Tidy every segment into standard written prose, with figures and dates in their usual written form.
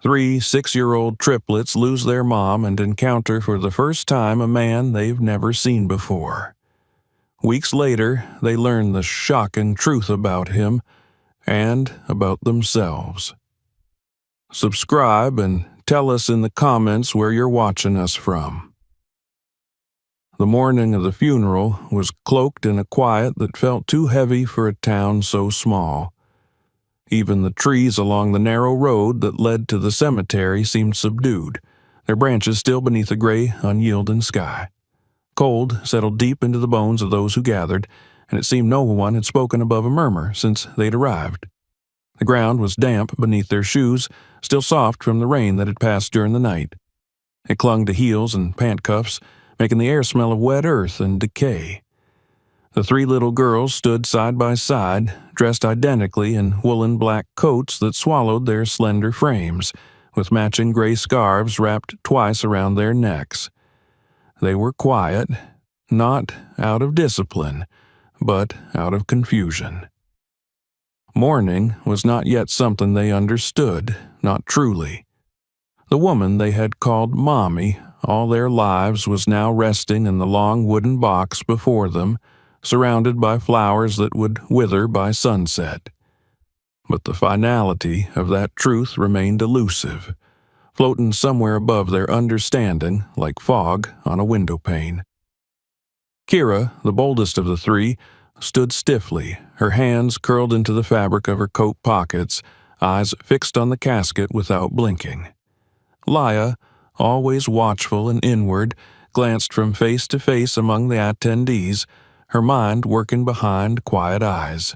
Three 6-year-old triplets lose their mom and encounter for the first time a man they've never seen before. Weeks later, they learn the shocking truth about him and about themselves. Subscribe and tell us in the comments where you're watching us from. The morning of the funeral was cloaked in a quiet that felt too heavy for a town so small. Even the trees along the narrow road that led to the cemetery seemed subdued, their branches still beneath the gray, unyielding sky. Cold settled deep into the bones of those who gathered, and it seemed no one had spoken above a murmur since they'd arrived. The ground was damp beneath their shoes, still soft from the rain that had passed during the night. It clung to heels and pant cuffs, making the air smell of wet earth and decay. The three little girls stood side by side, dressed identically in woolen black coats that swallowed their slender frames, with matching gray scarves wrapped twice around their necks. They were quiet, not out of discipline, but out of confusion. Mourning was not yet something they understood, not truly. The woman they had called Mommy all their lives was now resting in the long wooden box before them, surrounded by flowers that would wither by sunset. But the finality of that truth remained elusive, floating somewhere above their understanding like fog on a window pane. Kira, the boldest of the three, stood stiffly, her hands curled into the fabric of her coat pockets, eyes fixed on the casket without blinking. Laya, always watchful and inward, glanced from face to face among the attendees, her mind working behind quiet eyes.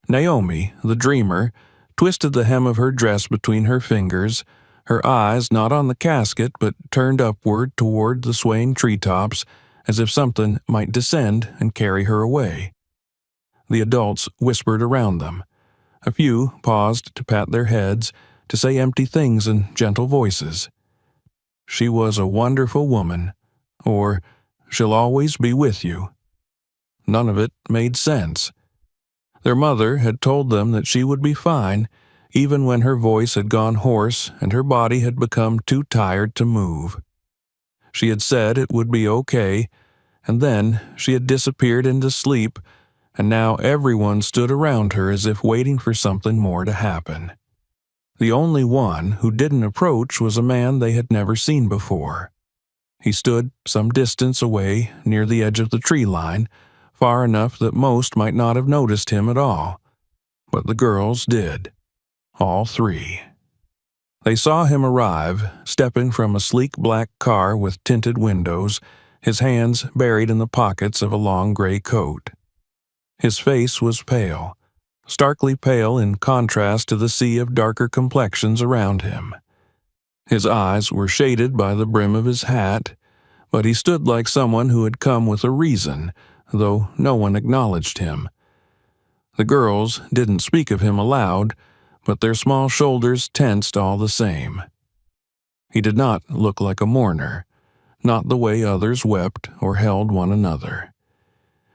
Naomi, the dreamer, twisted the hem of her dress between her fingers, her eyes not on the casket but turned upward toward the swaying treetops, as if something might descend and carry her away. The adults whispered around them. A few paused to pat their heads, to say empty things in gentle voices. She was a wonderful woman, or she'll always be with you. None of it made sense. Their mother had told them that she would be fine, even when her voice had gone hoarse and her body had become too tired to move. She had said it would be okay, and then she had disappeared into sleep, and now everyone stood around her as if waiting for something more to happen. The only one who didn't approach was a man they had never seen before. He stood some distance away near the edge of the tree line, far enough that most might not have noticed him at all. But the girls did. All three. They saw him arrive, stepping from a sleek black car with tinted windows, his hands buried in the pockets of a long gray coat. His face was pale, starkly pale in contrast to the sea of darker complexions around him. His eyes were shaded by the brim of his hat, but he stood like someone who had come with a reason, though no one acknowledged him. The girls didn't speak of him aloud, but their small shoulders tensed all the same. He did not look like a mourner, not the way others wept or held one another.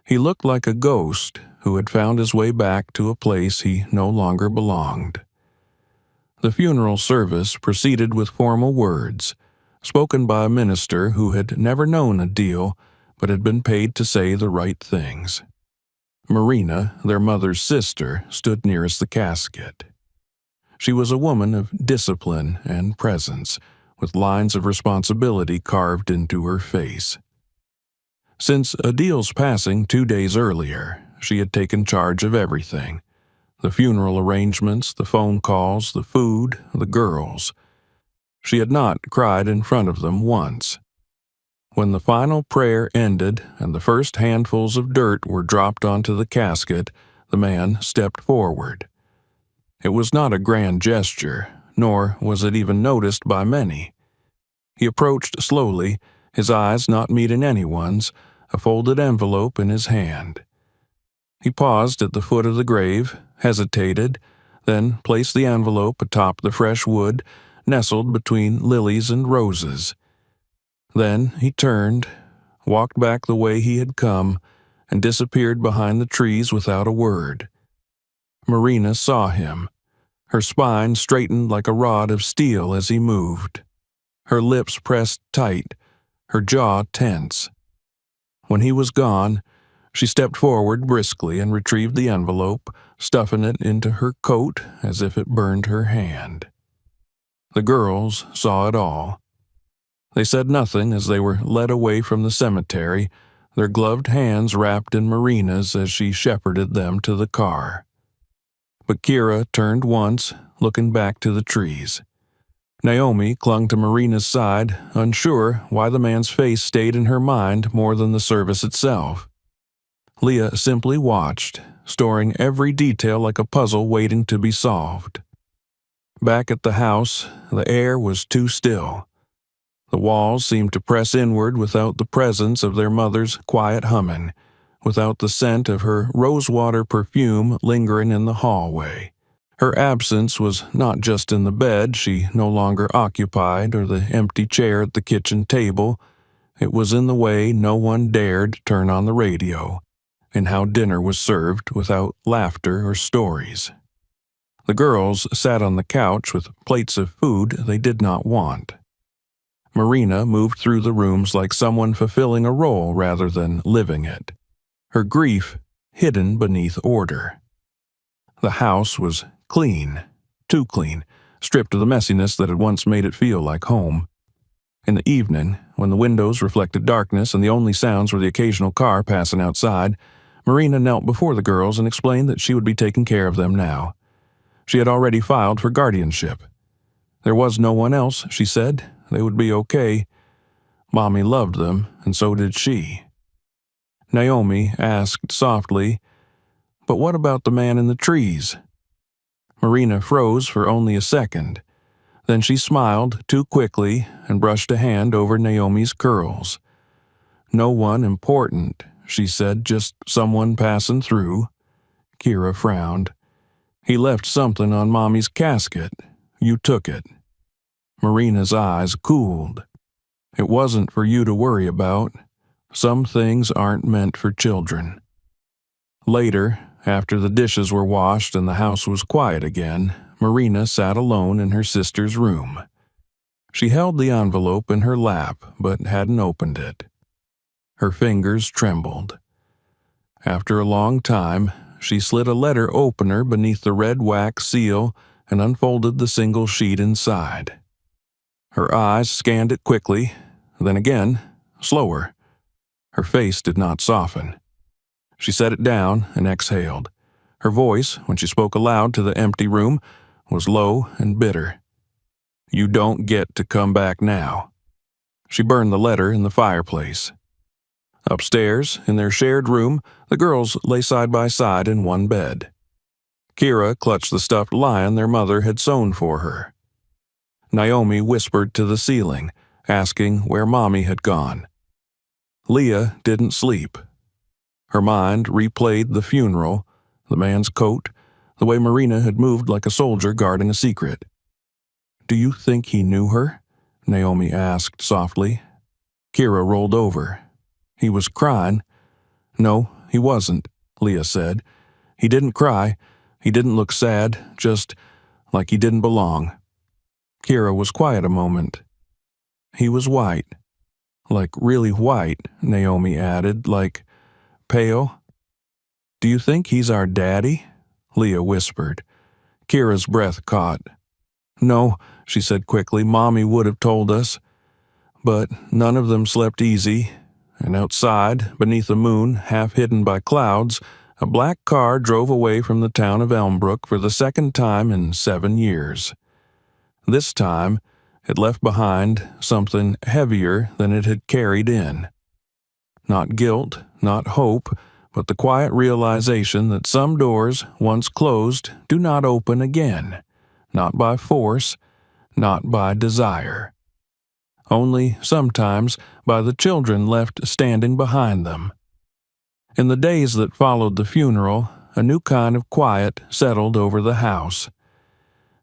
He looked like a ghost who had found his way back to a place he no longer belonged. The funeral service proceeded with formal words, spoken by a minister who had never known a deal but had been paid to say the right things. Marina, their mother's sister, stood nearest the casket. She was a woman of discipline and presence, with lines of responsibility carved into her face. Since Adil's passing 2 days earlier, she had taken charge of everything: the funeral arrangements, the phone calls, the food, the girls. She had not cried in front of them once. When the final prayer ended and the first handfuls of dirt were dropped onto the casket, the man stepped forward. It was not a grand gesture, nor was it even noticed by many. He approached slowly, his eyes not meeting anyone's, a folded envelope in his hand. He paused at the foot of the grave, hesitated, then placed the envelope atop the fresh wood, nestled between lilies and roses. Then he turned, walked back the way he had come, and disappeared behind the trees without a word. Marina saw him. Her spine straightened like a rod of steel as he moved. Her lips pressed tight, her jaw tense. When he was gone, she stepped forward briskly and retrieved the envelope, stuffing it into her coat as if it burned her hand. The girls saw it all. They said nothing as they were led away from the cemetery, their gloved hands wrapped in Marina's as she shepherded them to the car. But Kira turned once, looking back to the trees. Naomi clung to Marina's side, unsure why the man's face stayed in her mind more than the service itself. Leah simply watched, storing every detail like a puzzle waiting to be solved. Back at the house, the air was too still. The walls seemed to press inward without the presence of their mother's quiet humming, without the scent of her rosewater perfume lingering in the hallway. Her absence was not just in the bed she no longer occupied or the empty chair at the kitchen table. It was in the way no one dared turn on the radio, in how dinner was served without laughter or stories. The girls sat on the couch with plates of food they did not want. Marina moved through the rooms like someone fulfilling a role rather than living it, her grief hidden beneath order. The house was clean, too clean, stripped of the messiness that had once made it feel like home. In the evening, when the windows reflected darkness and the only sounds were the occasional car passing outside, Marina knelt before the girls and explained that she would be taking care of them now. She had already filed for guardianship. There was no one else, she said. They would be okay. Mommy loved them, and so did she. Naomi asked softly, "But what about the man in the trees?" Marina froze for only a second. Then she smiled too quickly and brushed a hand over Naomi's curls. "No one important," she said, "just someone passing through." Kira frowned. "He left something on Mommy's casket. You took it." Marina's eyes cooled. "It wasn't for you to worry about. Some things aren't meant for children." Later, after the dishes were washed and the house was quiet again, Marina sat alone in her sister's room. She held the envelope in her lap but hadn't opened it. Her fingers trembled. After a long time, she slid a letter opener beneath the red wax seal and unfolded the single sheet inside. Her eyes scanned it quickly, then again, slower. Her face did not soften. She set it down and exhaled. Her voice, when she spoke aloud to the empty room, was low and bitter. "You don't get to come back now." She burned the letter in the fireplace. Upstairs, in their shared room, the girls lay side by side in one bed. Kira clutched the stuffed lion their mother had sewn for her. Naomi whispered to the ceiling, asking where Mommy had gone. Leah didn't sleep. Her mind replayed the funeral, the man's coat, the way Marina had moved like a soldier guarding a secret. "Do you think he knew her?" Naomi asked softly. Kira rolled over. "He was crying." "No, he wasn't," Leah said. "He didn't cry. He didn't look sad, just like he didn't belong." Kira was quiet a moment. "He was white. Like really white," Naomi added, "like pale." "Do you think he's our daddy?" Leah whispered. Kira's breath caught. "No," she said quickly, "Mommy would have told us." But none of them slept easy, and outside, beneath a moon half hidden by clouds, a black car drove away from the town of Elmbrook for the second time in 7 years. This time, it left behind something heavier than it had carried in. Not guilt, not hope, but the quiet realization that some doors, once closed, do not open again, not by force, not by desire. Only, sometimes, by the children left standing behind them. In the days that followed the funeral, a new kind of quiet settled over the house.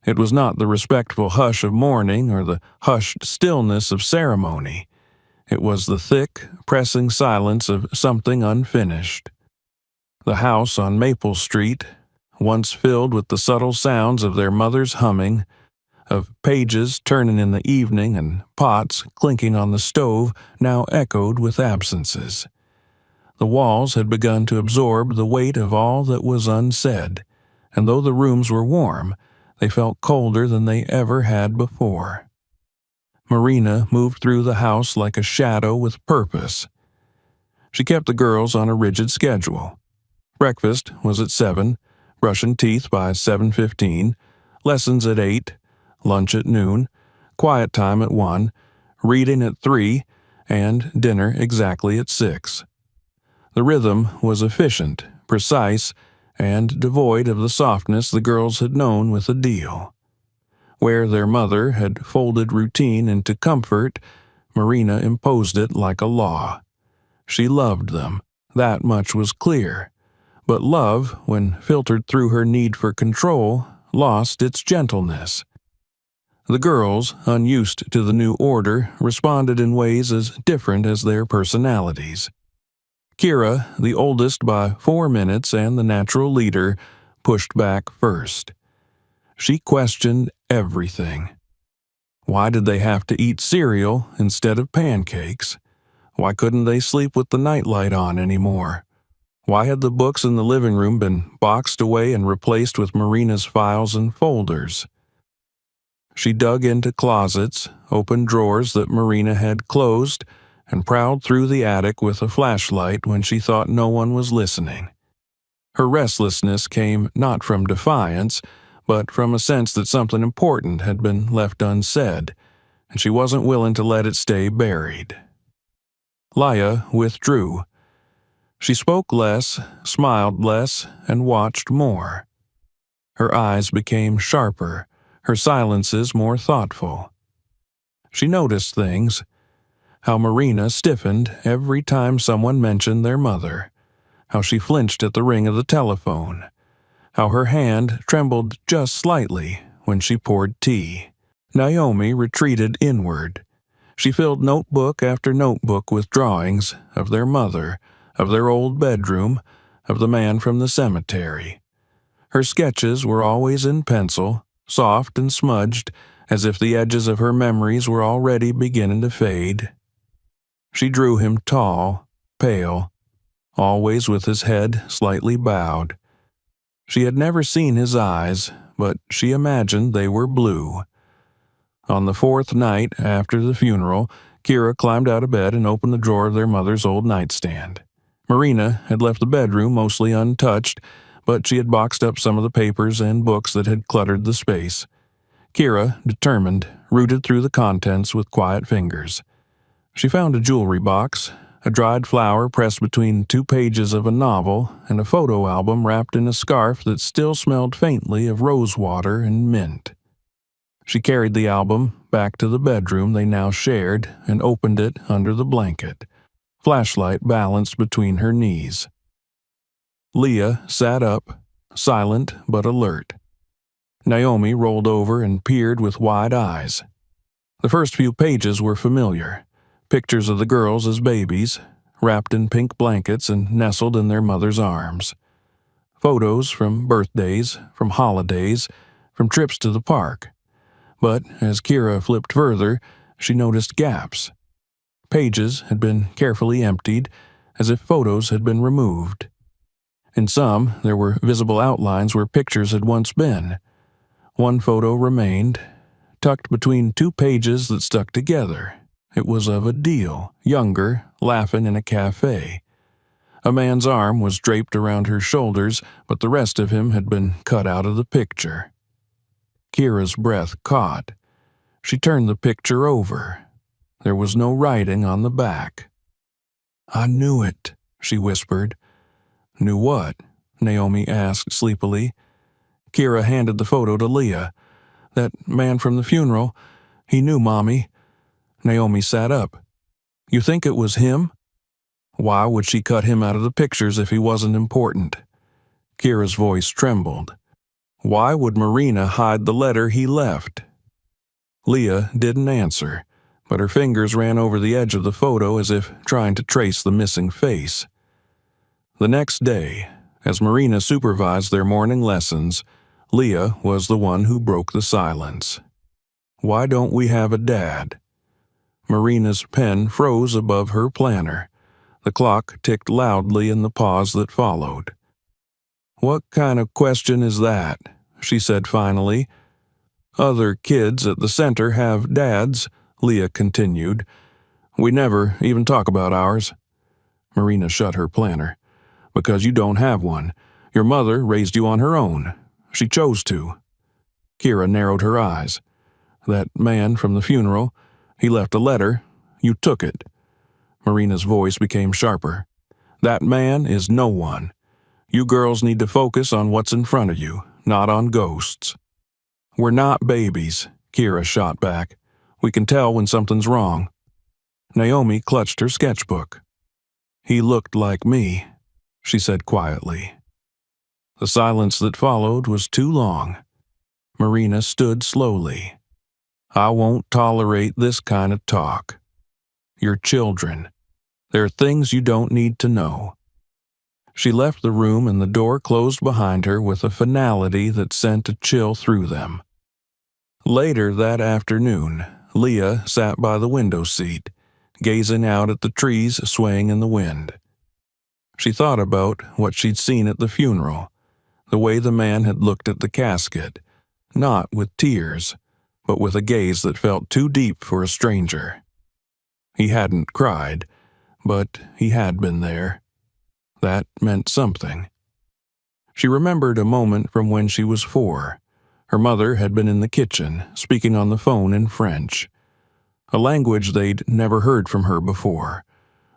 It was not the respectful hush of mourning or the hushed stillness of ceremony. It was the thick, pressing silence of something unfinished. The house on Maple Street once filled with the subtle sounds of their mother's humming, of pages turning in the evening and pots clinking on the stove, now echoed with absences. The walls had begun to absorb the weight of all that was unsaid, and though the rooms were warm, they felt colder than they ever had before. Marina moved through the house like a shadow with purpose. She kept the girls on a rigid schedule. Breakfast was at 7, brushing teeth by 7:15, lessons at 8, lunch at noon, quiet time at 1, reading at 3, and dinner exactly at 6. The rhythm was efficient, precise, and devoid of the softness the girls had known with Adele. Where their mother had folded routine into comfort, Marina imposed it like a law. She loved them, that much was clear, but love, when filtered through her need for control, lost its gentleness. The girls, unused to the new order, responded in ways as different as their personalities. Kira, the oldest by 4 minutes and the natural leader, pushed back first. She questioned everything. Why did they have to eat cereal instead of pancakes? Why couldn't they sleep with the nightlight on anymore? Why had the books in the living room been boxed away and replaced with Marina's files and folders? She dug into closets, opened drawers that Marina had closed, and prowled through the attic with a flashlight when she thought no one was listening. Her restlessness came not from defiance, but from a sense that something important had been left unsaid, and she wasn't willing to let it stay buried. Laya withdrew. She spoke less, smiled less, and watched more. Her eyes became sharper, her silences more thoughtful. She noticed things. How Marina stiffened every time someone mentioned their mother, how she flinched at the ring of the telephone, how her hand trembled just slightly when she poured tea. Naomi retreated inward. She filled notebook after notebook with drawings of their mother, of their old bedroom, of the man from the cemetery. Her sketches were always in pencil, soft and smudged, as if the edges of her memories were already beginning to fade. She drew him tall, pale, always with his head slightly bowed. She had never seen his eyes, but she imagined they were blue. On the 4th night after the funeral, Kira climbed out of bed and opened the drawer of their mother's old nightstand. Marina had left the bedroom mostly untouched, but she had boxed up some of the papers and books that had cluttered the space. Kira, determined, rooted through the contents with quiet fingers. She found a jewelry box, a dried flower pressed between 2 pages of a novel, and a photo album wrapped in a scarf that still smelled faintly of rosewater and mint. She carried the album back to the bedroom they now shared and opened it under the blanket, flashlight balanced between her knees. Leah sat up, silent but alert. Naomi rolled over and peered with wide eyes. The first few pages were familiar. Pictures of the girls as babies, wrapped in pink blankets and nestled in their mother's arms. Photos from birthdays, from holidays, from trips to the park. But as Kira flipped further, she noticed gaps. Pages had been carefully emptied, as if photos had been removed. In some, there were visible outlines where pictures had once been. One photo remained, tucked between 2 pages that stuck together. It was of Adele, younger, laughing in a cafe. A man's arm was draped around her shoulders, but the rest of him had been cut out of the picture. Kira's breath caught. She turned the picture over. There was no writing on the back. "I knew it," she whispered. "Knew what?" Naomi asked sleepily. Kira handed the photo to Leah. "That man from the funeral, he knew Mommy." Naomi sat up. "You think it was him?" Why would she cut him out of the pictures if he wasn't important? Kira's voice trembled. Why would Marina hide the letter he left? Leah didn't answer, but her fingers ran over the edge of the photo as if trying to trace the missing face. The next day, As Marina supervised their morning lessons, Leah was the one who broke the silence. "Why don't we have a dad?" Marina's pen froze above her planner. The clock ticked loudly in the pause that followed. "What kind of question is that?" she said finally. "Other kids at the center have dads," Leah continued. "We never even talk about ours." Marina shut her planner. "Because you don't have one. Your mother raised you on her own. She chose to." Kira narrowed her eyes. "That man from the funeral, he left a letter. You took it." Marina's voice became sharper. "That man is no one. You girls need to focus on what's in front of you, not on ghosts." "We're not babies," Kira shot back. "We can tell when something's wrong." Naomi clutched her sketchbook. "He looked like me," she said quietly. The silence that followed was too long. Marina stood slowly. "I won't tolerate this kind of talk. You're children. There are things you don't need to know." She left the room and the door closed behind her with a finality that sent a chill through them. Later that afternoon, Leah sat by the window seat, gazing out at the trees swaying in the wind. She thought about what she'd seen at the funeral, the way the man had looked at the casket, not with tears, but with a gaze that felt too deep for a stranger. He hadn't cried, but he had been there. That meant something. She remembered a moment from when she was 4. Her mother had been in the kitchen, speaking on the phone in French, a language they'd never heard from her before,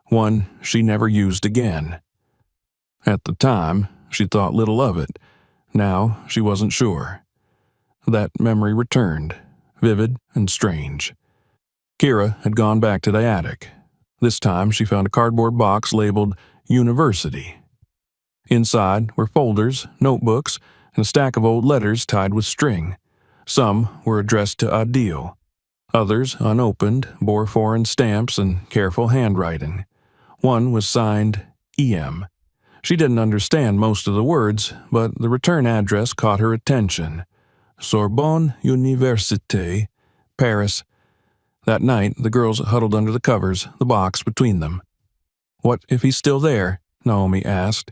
one she never used again. At the time, she thought little of it. Now, she wasn't sure. That memory returned, vivid and strange. Kira had gone back to the attic. This time, she found a cardboard box labeled University. Inside were folders, notebooks, and a stack of old letters tied with string. Some were addressed to Adil. Others, unopened, bore foreign stamps and careful handwriting. One was signed E.M. She didn't understand most of the words, but the return address caught her attention. Sorbonne Université, Paris. That night, the girls huddled under the covers, the box between them. "What if he's still there?" Naomi asked.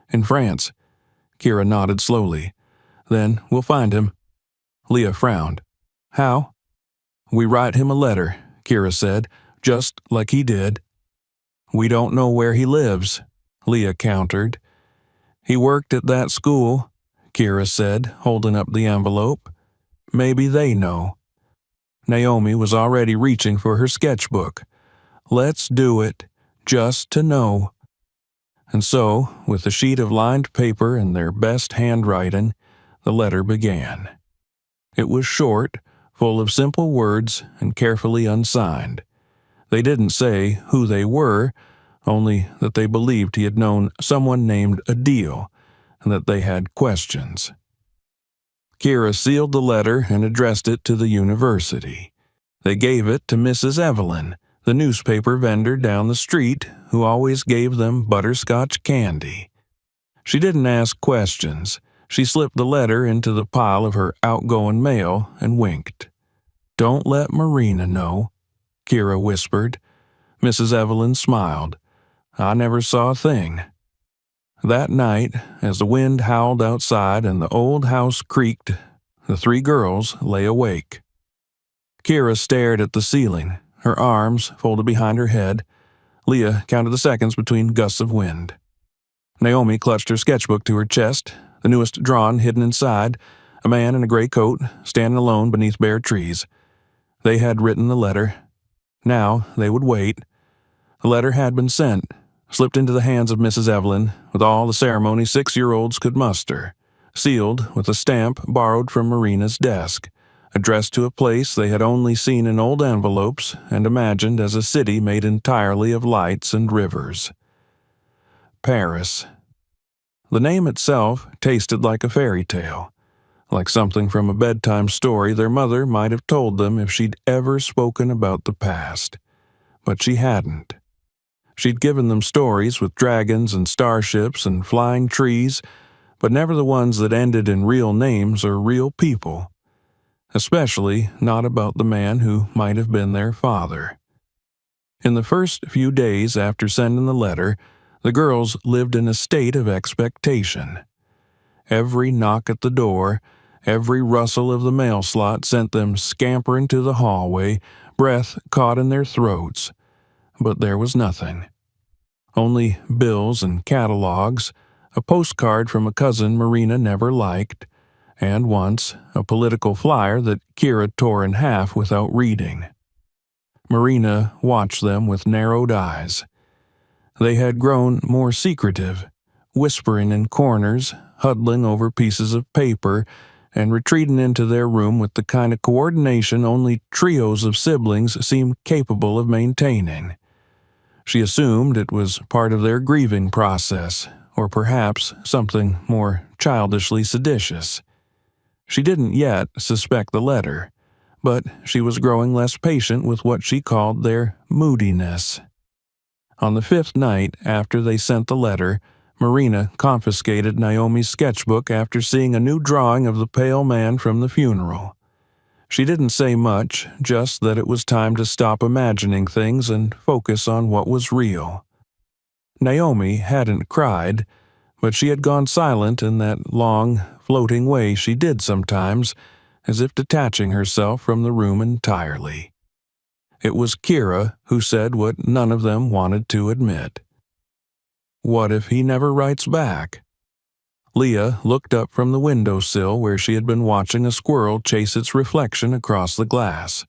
"In France." Kira nodded slowly. "Then we'll find him." Leah frowned. "How?" "We write him a letter," Kira said, "just like he did." "We don't know where he lives," Leah countered. "He worked at that school," Kira said, holding up the envelope. "Maybe they know." Naomi was already reaching for her sketchbook. "Let's do it, just to know." And so, with a sheet of lined paper and their best handwriting, the letter began. It was short, full of simple words, and carefully unsigned. They didn't say who they were, only that they believed he had known someone named Adil, and that they had questions. Kira sealed the letter and addressed it to the university. They gave it to Mrs. Evelyn, the newspaper vendor down the street who always gave them butterscotch candy. She didn't ask questions. She slipped the letter into the pile of her outgoing mail and winked. "Don't let Marina know," Kira whispered. Mrs. Evelyn smiled. "I never saw a thing." That night, as the wind howled outside and the old house creaked, the 3 girls lay awake. Kira stared at the ceiling, her arms folded behind her head. Leah counted the seconds between gusts of wind. Naomi clutched her sketchbook to her chest, the newest drawn hidden inside, a man in a gray coat, standing alone beneath bare trees. They had written the letter. Now they would wait. The letter had been sent, slipped into the hands of Mrs. Evelyn with all the ceremony 6-year-olds could muster, sealed with a stamp borrowed from Marina's desk, addressed to a place they had only seen in old envelopes and imagined as a city made entirely of lights and rivers. Paris. The name itself tasted like a fairy tale, like something from a bedtime story their mother might have told them if she'd ever spoken about the past. But she hadn't. She'd given them stories with dragons and starships and flying trees, but never the ones that ended in real names or real people. Especially not about the man who might have been their father. In the first few days after sending the letter, the girls lived in a state of expectation. Every knock at the door, every rustle of the mail slot sent them scampering to the hallway, breath caught in their throats. But there was nothing. Only bills and catalogs, a postcard from a cousin Marina never liked, and once a political flyer that Kira tore in half without reading. Marina watched them with narrowed eyes. They had grown more secretive, whispering in corners, huddling over pieces of paper, and retreating into their room with the kind of coordination only trios of siblings seemed capable of maintaining. She assumed it was part of their grieving process, or perhaps something more childishly seditious. She didn't yet suspect the letter, but she was growing less patient with what she called their moodiness. On the 5th night after they sent the letter, Marina confiscated Naomi's sketchbook after seeing a new drawing of the pale man from the funeral. She didn't say much, just that it was time to stop imagining things and focus on what was real. Naomi hadn't cried, but she had gone silent in that long, floating way she did sometimes, as if detaching herself from the room entirely. It was Kira who said what none of them wanted to admit. What if he never writes back? Leah looked up from the windowsill where she had been watching a squirrel chase its reflection across the glass.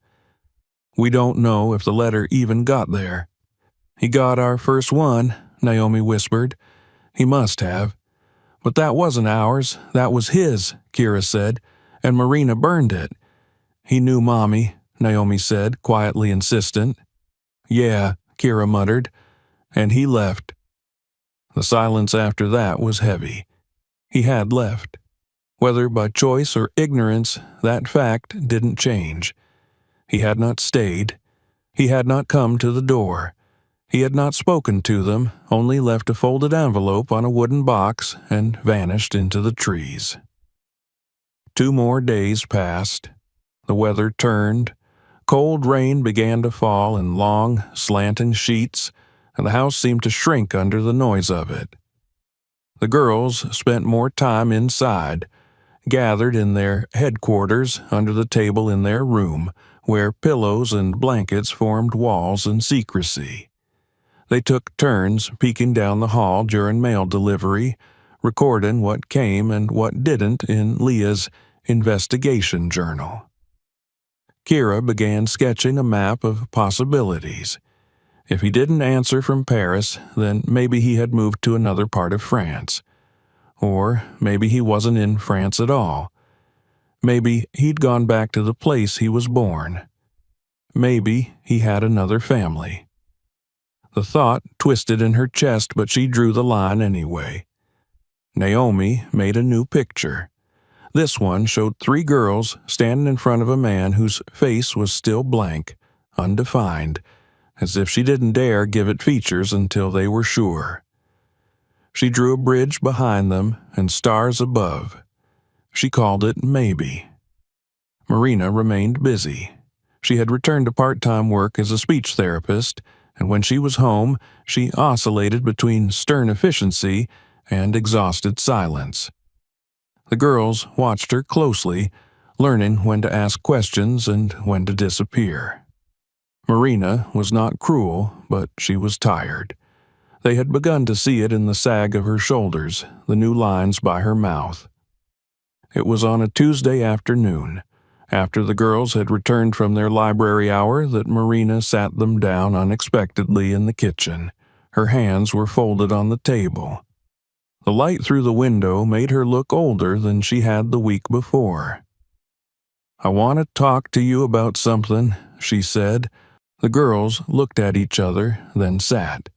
We don't know if the letter even got there. He got our first one, Naomi whispered. He must have. But that wasn't ours, that was his, Kira said, and Marina burned it. He knew Mommy, Naomi said, quietly insistent. Yeah, Kira muttered, and he left. The silence after that was heavy. He had left. Whether by choice or ignorance, that fact didn't change. He had not stayed. He had not come to the door. He had not spoken to them, only left a folded envelope on a wooden box and vanished into the trees. 2 more days passed. The weather turned. Cold rain began to fall in long, slanting sheets, and the house seemed to shrink under the noise of it. The girls spent more time inside, gathered in their headquarters under the table in their room, where pillows and blankets formed walls in secrecy. They took turns peeking down the hall during mail delivery, recording what came and what didn't in Leah's investigation journal. Kira began sketching a map of possibilities. If he didn't answer from Paris, then maybe he had moved to another part of France. Or maybe he wasn't in France at all. Maybe he'd gone back to the place he was born. Maybe he had another family. The thought twisted in her chest, but she drew the line anyway. Naomi made a new picture. This one showed 3 girls standing in front of a man whose face was still blank, undefined, as if she didn't dare give it features until they were sure. She drew a bridge behind them and stars above. She called it Maybe. Marina remained busy. She had returned to part-time work as a speech therapist, and when she was home, she oscillated between stern efficiency and exhausted silence. The girls watched her closely, learning when to ask questions and when to disappear. Marina was not cruel, but she was tired. They had begun to see it in the sag of her shoulders, the new lines by her mouth. It was on a Tuesday afternoon, after the girls had returned from their library hour, that Marina sat them down unexpectedly in the kitchen. Her hands were folded on the table. The light through the window made her look older than she had the week before. "I want to talk to you about something," she said. The girls looked at each other, then sat.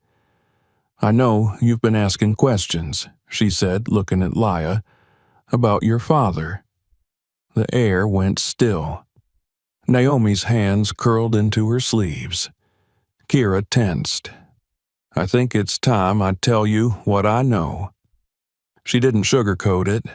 "I know you've been asking questions," she said, looking at Leah, "about your father." The air went still. Naomi's hands curled into her sleeves. Kira tensed. I think it's time I tell you what I know." She didn't sugarcoat it.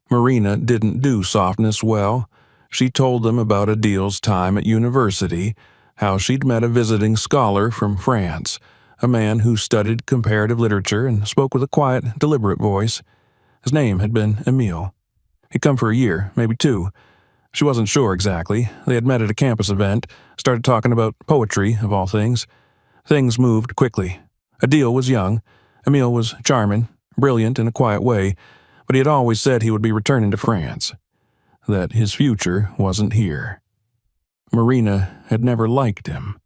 Marina didn't do softness well. She told them about Adil's time at university, how she'd met a visiting scholar from France, a man who studied comparative literature and spoke with a quiet, deliberate voice. His name had been Emile. He'd come for a year, maybe two. She wasn't sure exactly. They had met at a campus event, started talking about poetry, of all things. Things moved quickly. Adil was young. Emile was charming, brilliant in a quiet way, but he had always said he would be returning to France, that his future wasn't here. Marina had never liked him.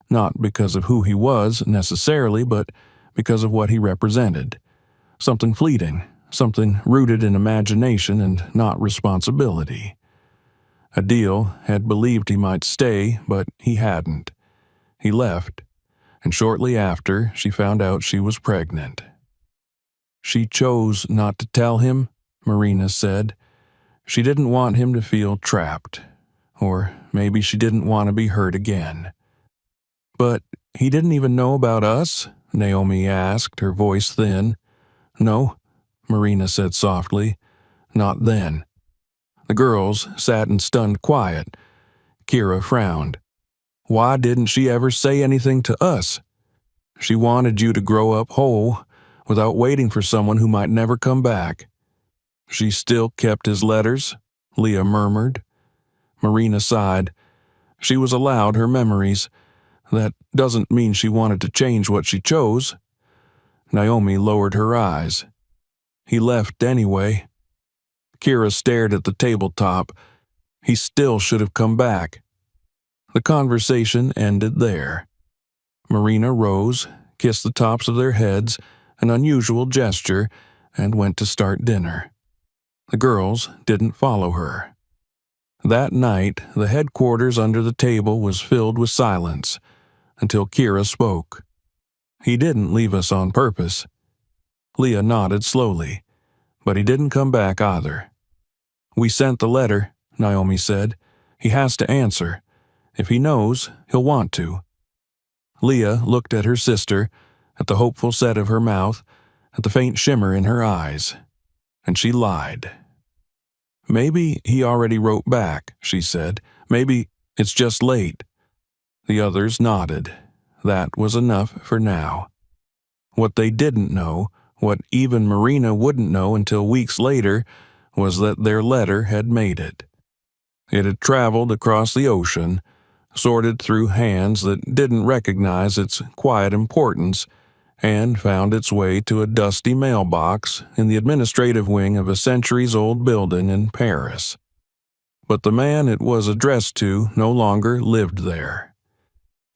Not because of who he was, necessarily, but because of what he represented. Something fleeting, something rooted in imagination and not responsibility. Adil had believed he might stay, but he hadn't. He left, and shortly after, she found out she was pregnant. She chose not to tell him, Marina said. She didn't want him to feel trapped, or maybe she didn't want to be hurt again. "But he didn't even know about us?" Naomi asked, her voice thin. "No," Marina said softly. "Not then." The girls sat in stunned quiet. Kira frowned. "Why didn't she ever say anything to us?" "She wanted you to grow up whole, without waiting for someone who might never come back." "She still kept his letters?" Leah murmured. Marina sighed. She was allowed her memories. That doesn't mean she wanted to change what she chose. Naomi lowered her eyes. "He left anyway." Kira stared at the tabletop. He still should have come back. The conversation ended there. Marina rose, kissed the tops of their heads, an unusual gesture, and went to start dinner. The girls didn't follow her. That night, the headquarters under the table was filled with silence, until Kira spoke. "He didn't leave us on purpose." Leah nodded slowly, but he didn't come back either. "We sent the letter," Naomi said. "He has to answer. If he knows, he'll want to." Leah looked at her sister, at the hopeful set of her mouth, at the faint shimmer in her eyes, and she lied. "Maybe he already wrote back," she said. "Maybe it's just late." The others nodded. That was enough for now. What they didn't know, what even Marina wouldn't know until weeks later, was that their letter had made it. It had traveled across the ocean, sorted through hands that didn't recognize its quiet importance, and found its way to a dusty mailbox in the administrative wing of a centuries-old building in Paris. But the man it was addressed to no longer lived there.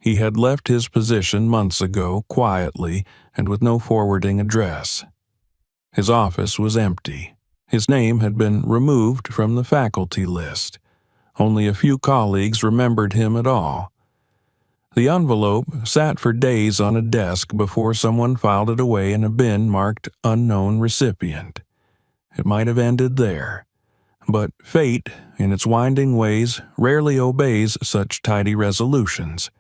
He had left his position months ago, quietly and with no forwarding address. His office was empty. His name had been removed from the faculty list. Only a few colleagues remembered him at all. The envelope sat for days on a desk before someone filed it away in a bin marked Unknown Recipient. It might have ended there. But fate, in its winding ways, rarely obeys such tidy resolutions.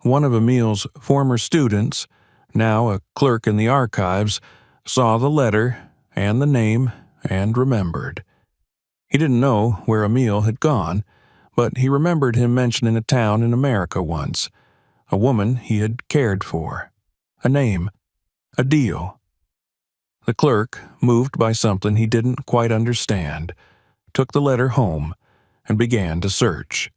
One of Emile's former students, now a clerk in the archives, saw the letter and the name and remembered. He didn't know where Emile had gone, but he remembered him mentioning a town in America once, a woman he had cared for, a name, Adil. The clerk, moved by something he didn't quite understand, took the letter home and began to search.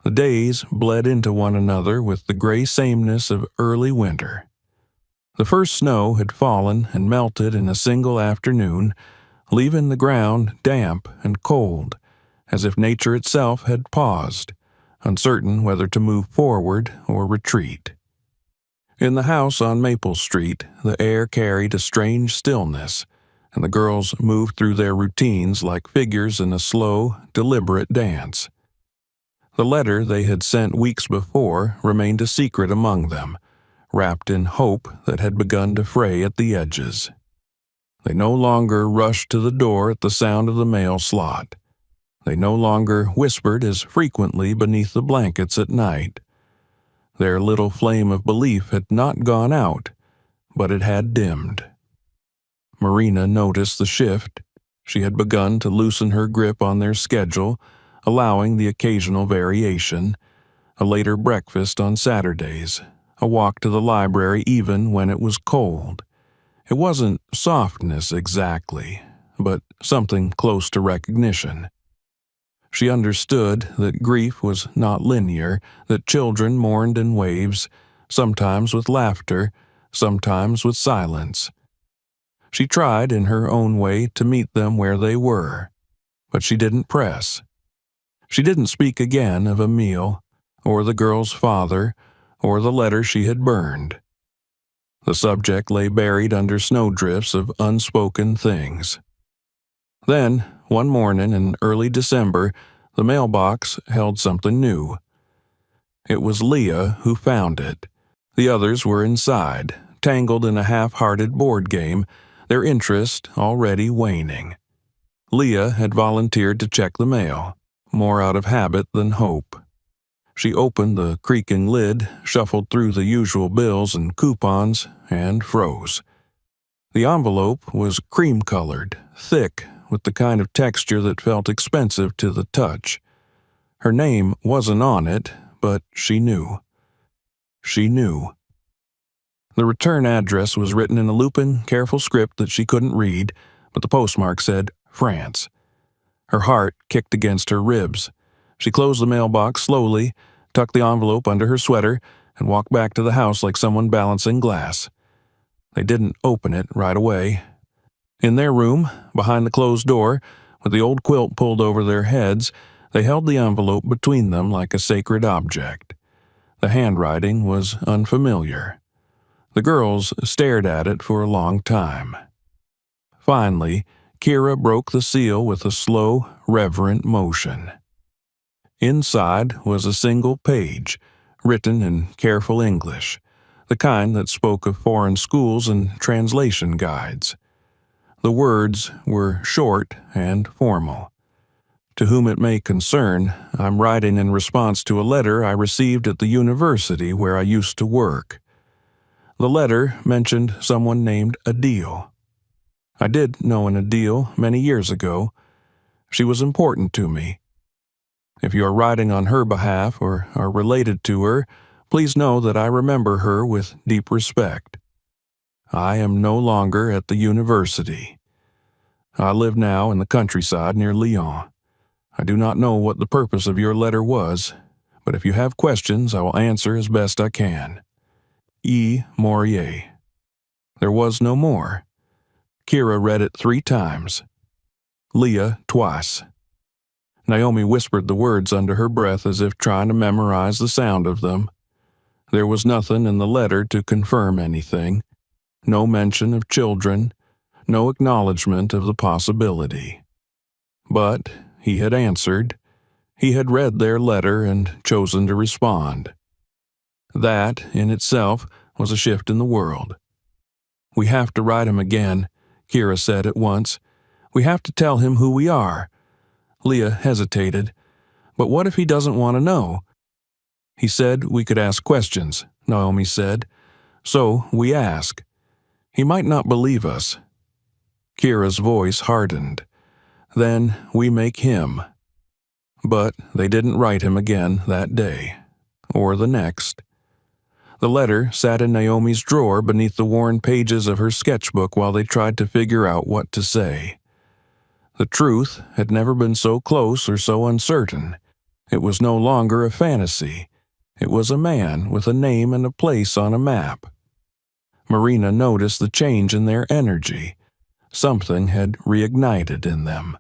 The days bled into one another with the gray sameness of early winter. The first snow had fallen and melted in a single afternoon, leaving the ground damp and cold, as if nature itself had paused, uncertain whether to move forward or retreat. In the house on Maple Street, the air carried a strange stillness, and the girls moved through their routines like figures in a slow, deliberate dance. The letter they had sent weeks before remained a secret among them, wrapped in hope that had begun to fray at the edges. They no longer rushed to the door at the sound of the mail slot. They no longer whispered as frequently beneath the blankets at night. Their little flame of belief had not gone out, but it had dimmed. Marina noticed the shift. She had begun to loosen her grip on their schedule, allowing the occasional variation, a later breakfast on Saturdays, a walk to the library even when it was cold. It wasn't softness exactly, but something close to recognition. She understood that grief was not linear, that children mourned in waves, sometimes with laughter, sometimes with silence. She tried in her own way to meet them where they were, but she didn't press. She didn't speak again of Emile, or the girl's father, or the letter she had burned. The subject lay buried under snowdrifts of unspoken things. Then, one morning in early December, the mailbox held something new. It was Leah who found it. The others were inside, tangled in a half-hearted board game, their interest already waning. Leah had volunteered to check the mail, more out of habit than hope. She opened the creaking lid, shuffled through the usual bills and coupons, and froze. The envelope was cream-colored, thick, with the kind of texture that felt expensive to the touch. Her name wasn't on it, but she knew. She knew. The return address was written in a Lupin, careful script that she couldn't read, but the postmark said France. Her heart kicked against her ribs. She closed the mailbox slowly, tucked the envelope under her sweater, and walked back to the house like someone balancing glass. They didn't open it right away. In their room, behind the closed door, with the old quilt pulled over their heads, they held the envelope between them like a sacred object. The handwriting was unfamiliar. The girls stared at it for a long time. Finally, Kira broke the seal with a slow, reverent motion. Inside was a single page, written in careful English, the kind that spoke of foreign schools and translation guides. The words were short and formal. To whom it may concern, I'm writing in response to a letter I received at the university where I used to work. The letter mentioned someone named Adele. I did know an Adele many years ago. She was important to me. If you are writing on her behalf or are related to her, please know that I remember her with deep respect. I am no longer at the university. I live now in the countryside near Lyon. I do not know what the purpose of your letter was, but if you have questions, I will answer as best I can. E. Maurier. There was no more. Kira read it 3 times. Leah twice. Naomi whispered the words under her breath as if trying to memorize the sound of them. There was nothing in the letter to confirm anything. No mention of children, no acknowledgement of the possibility. But he had answered. He had read their letter and chosen to respond. That, in itself, was a shift in the world. We have to write him again, Kira said at once. We have to tell him who we are. Leah hesitated. But what if he doesn't want to know? He said we could ask questions, Naomi said. So we ask. He might not believe us. Kira's voice hardened. Then we make him. But they didn't write him again that day, or the next. The letter sat in Naomi's drawer beneath the worn pages of her sketchbook while they tried to figure out what to say. The truth had never been so close or so uncertain. It was no longer a fantasy. It was a man with a name and a place on a map. Marina noticed the change in their energy. Something had reignited in them.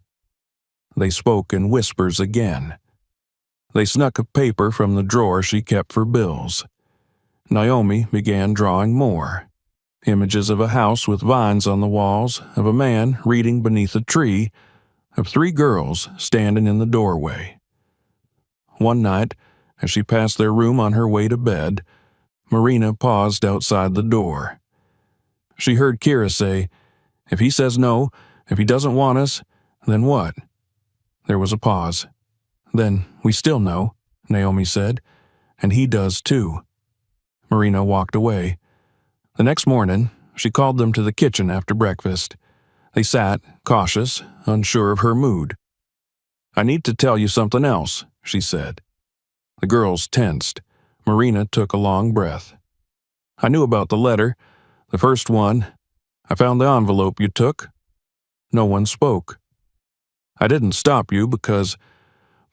They spoke in whispers again. They snuck a paper from the drawer she kept for bills. Naomi began drawing more. Images of a house with vines on the walls, of a man reading beneath a tree, of 3 girls standing in the doorway. One night, as she passed their room on her way to bed, Marina paused outside the door. She heard Kira say, "If he says no, if he doesn't want us, then what?" There was a pause. "Then we still know," Naomi said, "and he does too." Marina walked away. The next morning, she called them to the kitchen after breakfast. They sat, cautious, unsure of her mood. "I need to tell you something else," she said. The girls tensed. Marina took a long breath. "I knew about the letter, the first one. I found the envelope you took." No one spoke. "I didn't stop you because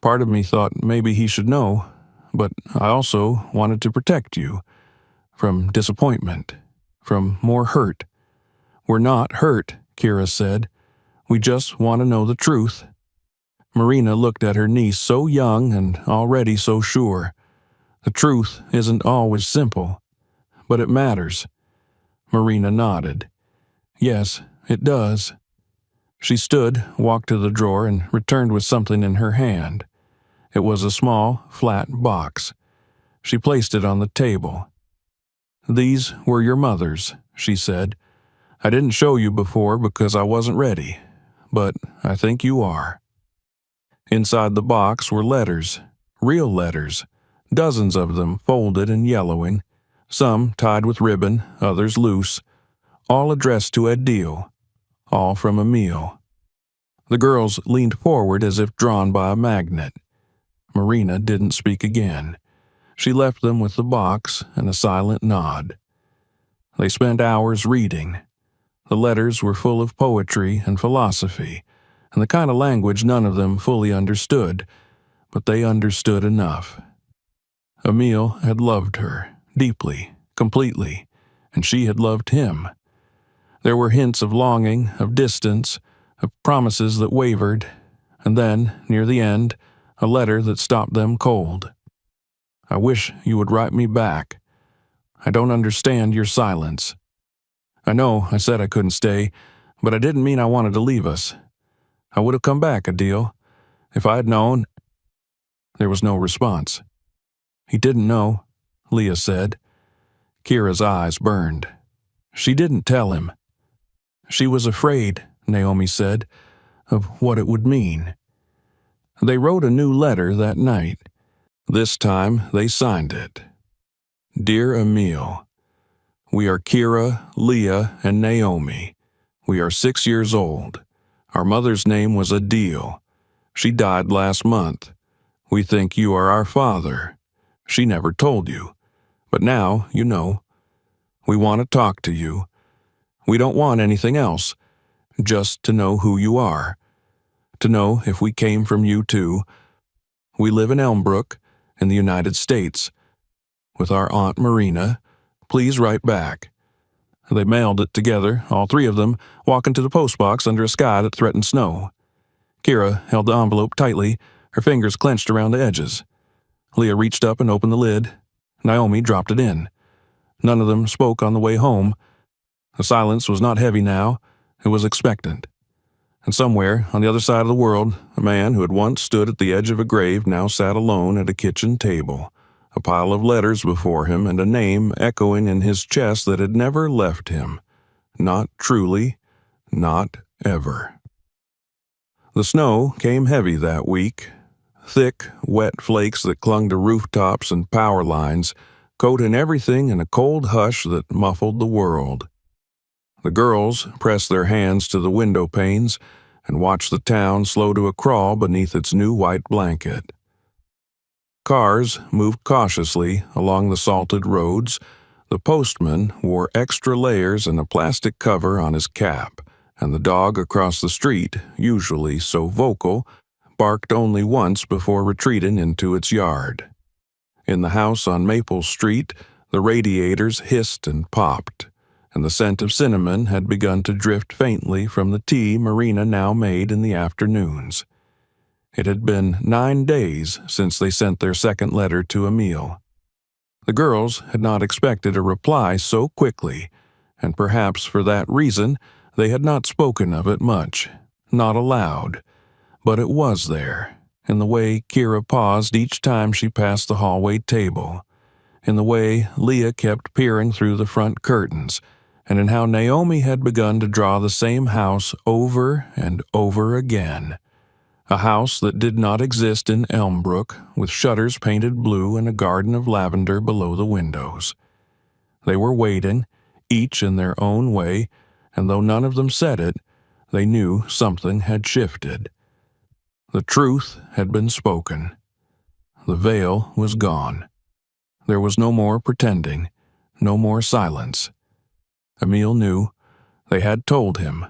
part of me thought maybe he should know, but I also wanted to protect you from disappointment, from more hurt." "We're not hurt," Kira said. "We just want to know the truth." Marina looked at her niece, so young and already so sure. "The truth isn't always simple, but it matters." Marina nodded. "Yes, it does." She stood, walked to the drawer, and returned with something in her hand. It was a small, flat box. She placed it on the table. "These were your mother's," she said. "I didn't show you before because I wasn't ready, but I think you are." Inside the box were letters, real letters, dozens of them folded and yellowing, some tied with ribbon, others loose, all addressed to Adil, all from Emil. The girls leaned forward as if drawn by a magnet. Marina didn't speak again. She left them with the box and a silent nod. They spent hours reading. The letters were full of poetry and philosophy, and the kind of language none of them fully understood, but they understood enough. Emil had loved her, deeply, completely, and she had loved him. There were hints of longing, of distance, of promises that wavered, and then, near the end, a letter that stopped them cold. "I wish you would write me back. I don't understand your silence. I know I said I couldn't stay, but I didn't mean I wanted to leave us. I would have come back, Adil, if I had known." There was no response. "He didn't know," Leah said. Kira's eyes burned. "She didn't tell him." "She was afraid," Naomi said, "of what it would mean." They wrote a new letter that night. This time they signed it. "Dear Emil, we are Kira, Leah, and Naomi. We are 6 years old. Our mother's name was Adil. She died last month. We think you are our father. She never told you, but now you know. We want to talk to you. We don't want anything else, just to know who you are, to know if we came from you too. We live in Elmbrook, in the United States. With our Aunt Marina. Please write back." They mailed it together, all three of them, walking to the postbox under a sky that threatened snow. Kira held the envelope tightly, her fingers clenched around the edges. Leah reached up and opened the lid. Naomi dropped it in. None of them spoke on the way home. The silence was not heavy now, it was expectant. And somewhere, on the other side of the world, a man who had once stood at the edge of a grave now sat alone at a kitchen table, a pile of letters before him and a name echoing in his chest that had never left him. Not truly, not ever. The snow came heavy that week. Thick, wet flakes that clung to rooftops and power lines, coating everything in a cold hush that muffled the world. The girls pressed their hands to the window panes and watched the town slow to a crawl beneath its new white blanket. Cars moved cautiously along the salted roads. The postman wore extra layers and a plastic cover on his cap, and the dog across the street, usually so vocal, barked only once before retreating into its yard. In the house on Maple Street, the radiators hissed and popped, and the scent of cinnamon had begun to drift faintly from the tea Marina now made in the afternoons. It had been 9 days since they sent their second letter to Emil. The girls had not expected a reply so quickly, and perhaps for that reason they had not spoken of it much, not aloud. But it was there, in the way Kira paused each time she passed the hallway table, in the way Leah kept peering through the front curtains, and in how Naomi had begun to draw the same house over and over again. A house that did not exist in Elmbrook, with shutters painted blue and a garden of lavender below the windows. They were waiting, each in their own way, and though none of them said it, they knew something had shifted. The truth had been spoken. The veil was gone. There was no more pretending, no more silence. Emil knew. They had told him.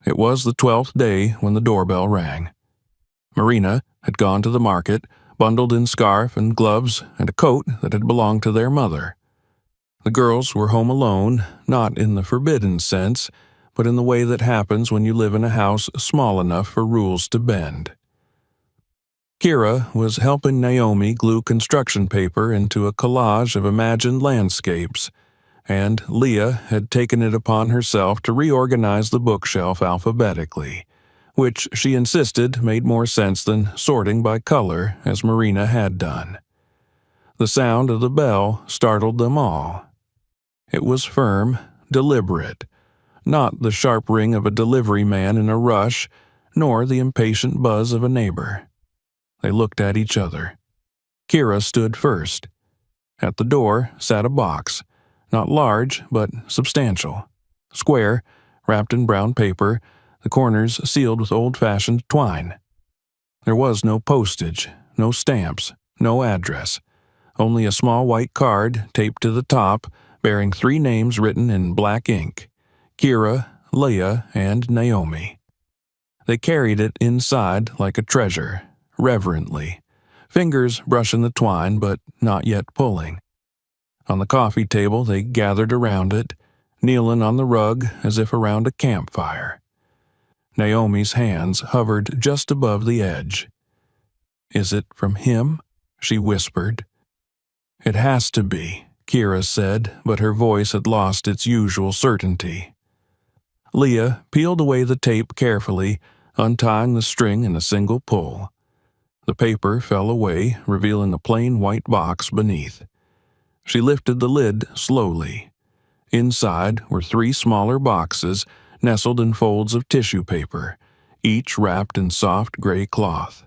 It was the 12th day when the doorbell rang. Marina had gone to the market, bundled in scarf and gloves and a coat that had belonged to their mother. The girls were home alone, not in the forbidden sense, but in the way that happens when you live in a house small enough for rules to bend. Kira was helping Naomi glue construction paper into a collage of imagined landscapes, and Leah had taken it upon herself to reorganize the bookshelf alphabetically, which she insisted made more sense than sorting by color as Marina had done. The sound of the bell startled them all. It was firm, deliberate, not the sharp ring of a delivery man in a rush, nor the impatient buzz of a neighbor. They looked at each other. Kira stood first. At the door sat a box, not large but substantial, square, wrapped in brown paper, the corners sealed with old-fashioned twine. There was no postage, no stamps, no address, only a small white card taped to the top bearing 3 names written in black ink: Kira, Leah, and Naomi. They carried it inside like a treasure, reverently, fingers brushing the twine but not yet pulling. On the coffee table they gathered around it, kneeling on the rug as if around a campfire. Naomi's hands hovered just above the edge. "Is it from him?" she whispered. "It has to be," Kira said, but her voice had lost its usual certainty. Leah peeled away the tape carefully, untying the string in a single pull. The paper fell away, revealing a plain white box beneath. She lifted the lid slowly. Inside were 3 smaller boxes, nestled in folds of tissue paper, each wrapped in soft gray cloth.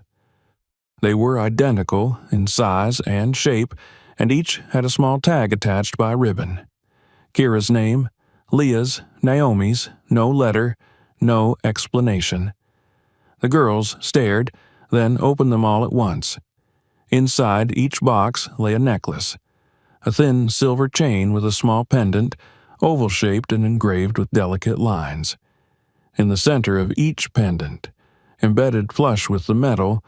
They were identical in size and shape, and each had a small tag attached by ribbon. Kira's name, Leah's, Naomi's, no letter, no explanation. The girls stared, then opened them all at once. Inside each box lay a necklace, a thin silver chain with a small pendant, oval-shaped and engraved with delicate lines. In the center of each pendant, embedded flush with the metal,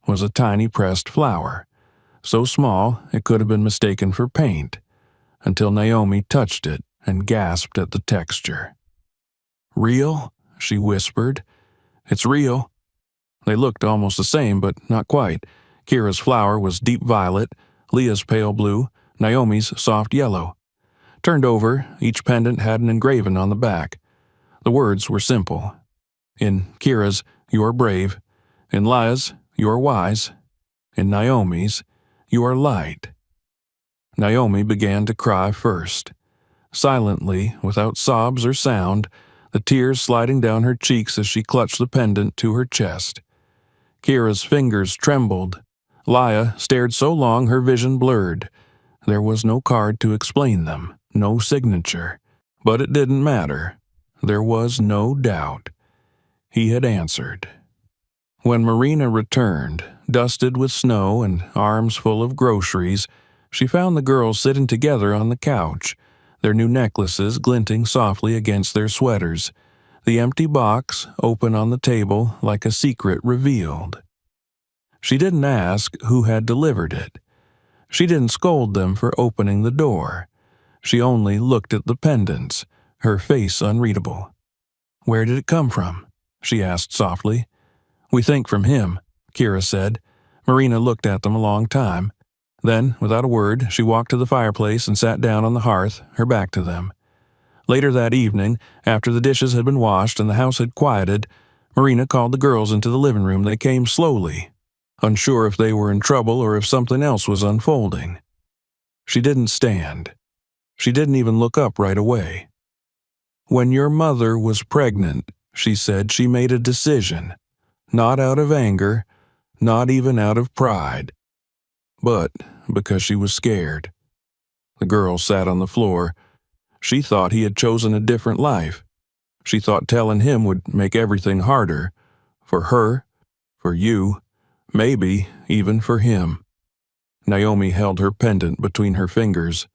was a tiny pressed flower, so small it could have been mistaken for paint, until Naomi touched it and gasped at the texture. "Real?" she whispered. "It's real." They looked almost the same, but not quite. Kira's flower was deep violet, Leah's pale blue, Naomi's soft yellow. Turned over, each pendant had an engraving on the back. The words were simple. In Kira's, "You are brave." In Leah's, "You are wise." In Naomi's, "You are light." Naomi began to cry first. Silently, without sobs or sound, the tears sliding down her cheeks as she clutched the pendant to her chest. Kira's fingers trembled. Leah stared so long her vision blurred. There was no card to explain them, no signature. But it didn't matter. There was no doubt. He had answered. When Marina returned, dusted with snow and arms full of groceries, she found the girls sitting together on the couch, their new necklaces glinting softly against their sweaters, the empty box open on the table like a secret revealed. She didn't ask who had delivered it. She didn't scold them for opening the door. She only looked at the pendants, her face unreadable. "Where did it come from?" she asked softly. "We think from him," Kira said. Marina looked at them a long time. Then, without a word, she walked to the fireplace and sat down on the hearth, her back to them. Later that evening, after the dishes had been washed and the house had quieted, Marina called the girls into the living room. They came slowly, unsure if they were in trouble or if something else was unfolding. She didn't stand. She didn't even look up right away. "When your mother was pregnant," she said, "she made a decision. Not out of anger, not even out of pride, but because she was scared. The girl sat on the floor. She thought he had chosen a different life. She thought telling him would make everything harder. For her, for you, maybe even for him. Naomi held her pendant between her fingers.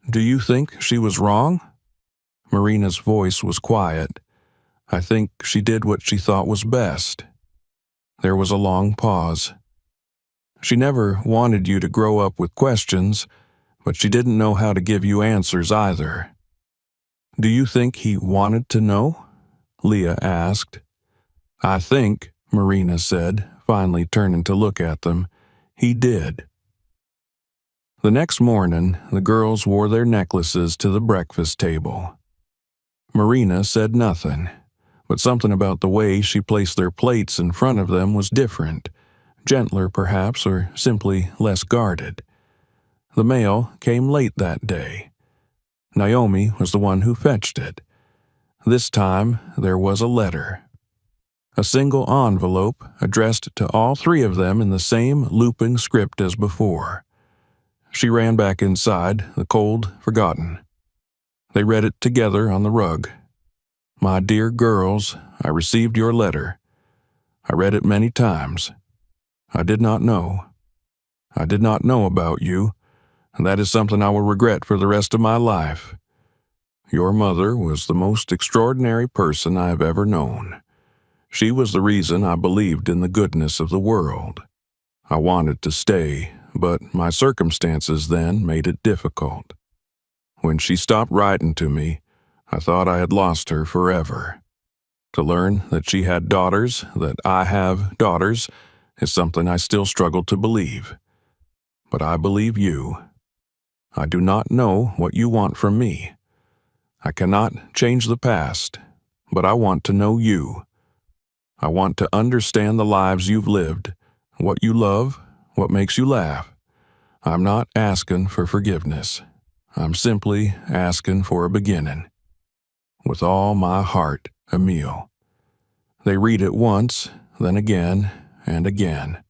Do you think she was wrong? Marina's voice was quiet. I think she did what she thought was best. There was a long pause. She never wanted you to grow up with questions, but she didn't know how to give you answers either. Do you think he wanted to know? Leah asked. I think, Marina said, finally turning to look at them, he did. The next morning, the girls wore their necklaces to the breakfast table. Marina said nothing, but something about the way she placed their plates in front of them was different, gentler perhaps, or simply less guarded. The mail came late that day. Naomi was the one who fetched it. This time there was a letter. A single envelope addressed to all three of them in the same looping script as before. She ran back inside, the cold forgotten. They read it together on the rug. My dear girls, I received your letter. I read it many times. I did not know. I did not know about you, and that is something I will regret for the rest of my life. Your mother was the most extraordinary person I have ever known. She was the reason I believed in the goodness of the world. I wanted to stay, but my circumstances then made it difficult. When she stopped writing to me, I thought I had lost her forever. To learn that she had daughters, that I have daughters, is something I still struggle to believe. But I believe you. I do not know what you want from me. I cannot change the past, but I want to know you. I want to understand the lives you've lived, what you love, what makes you laugh. I'm not asking for forgiveness. I'm simply asking for a beginning. With all my heart, Emile. They read it once, then again, and again.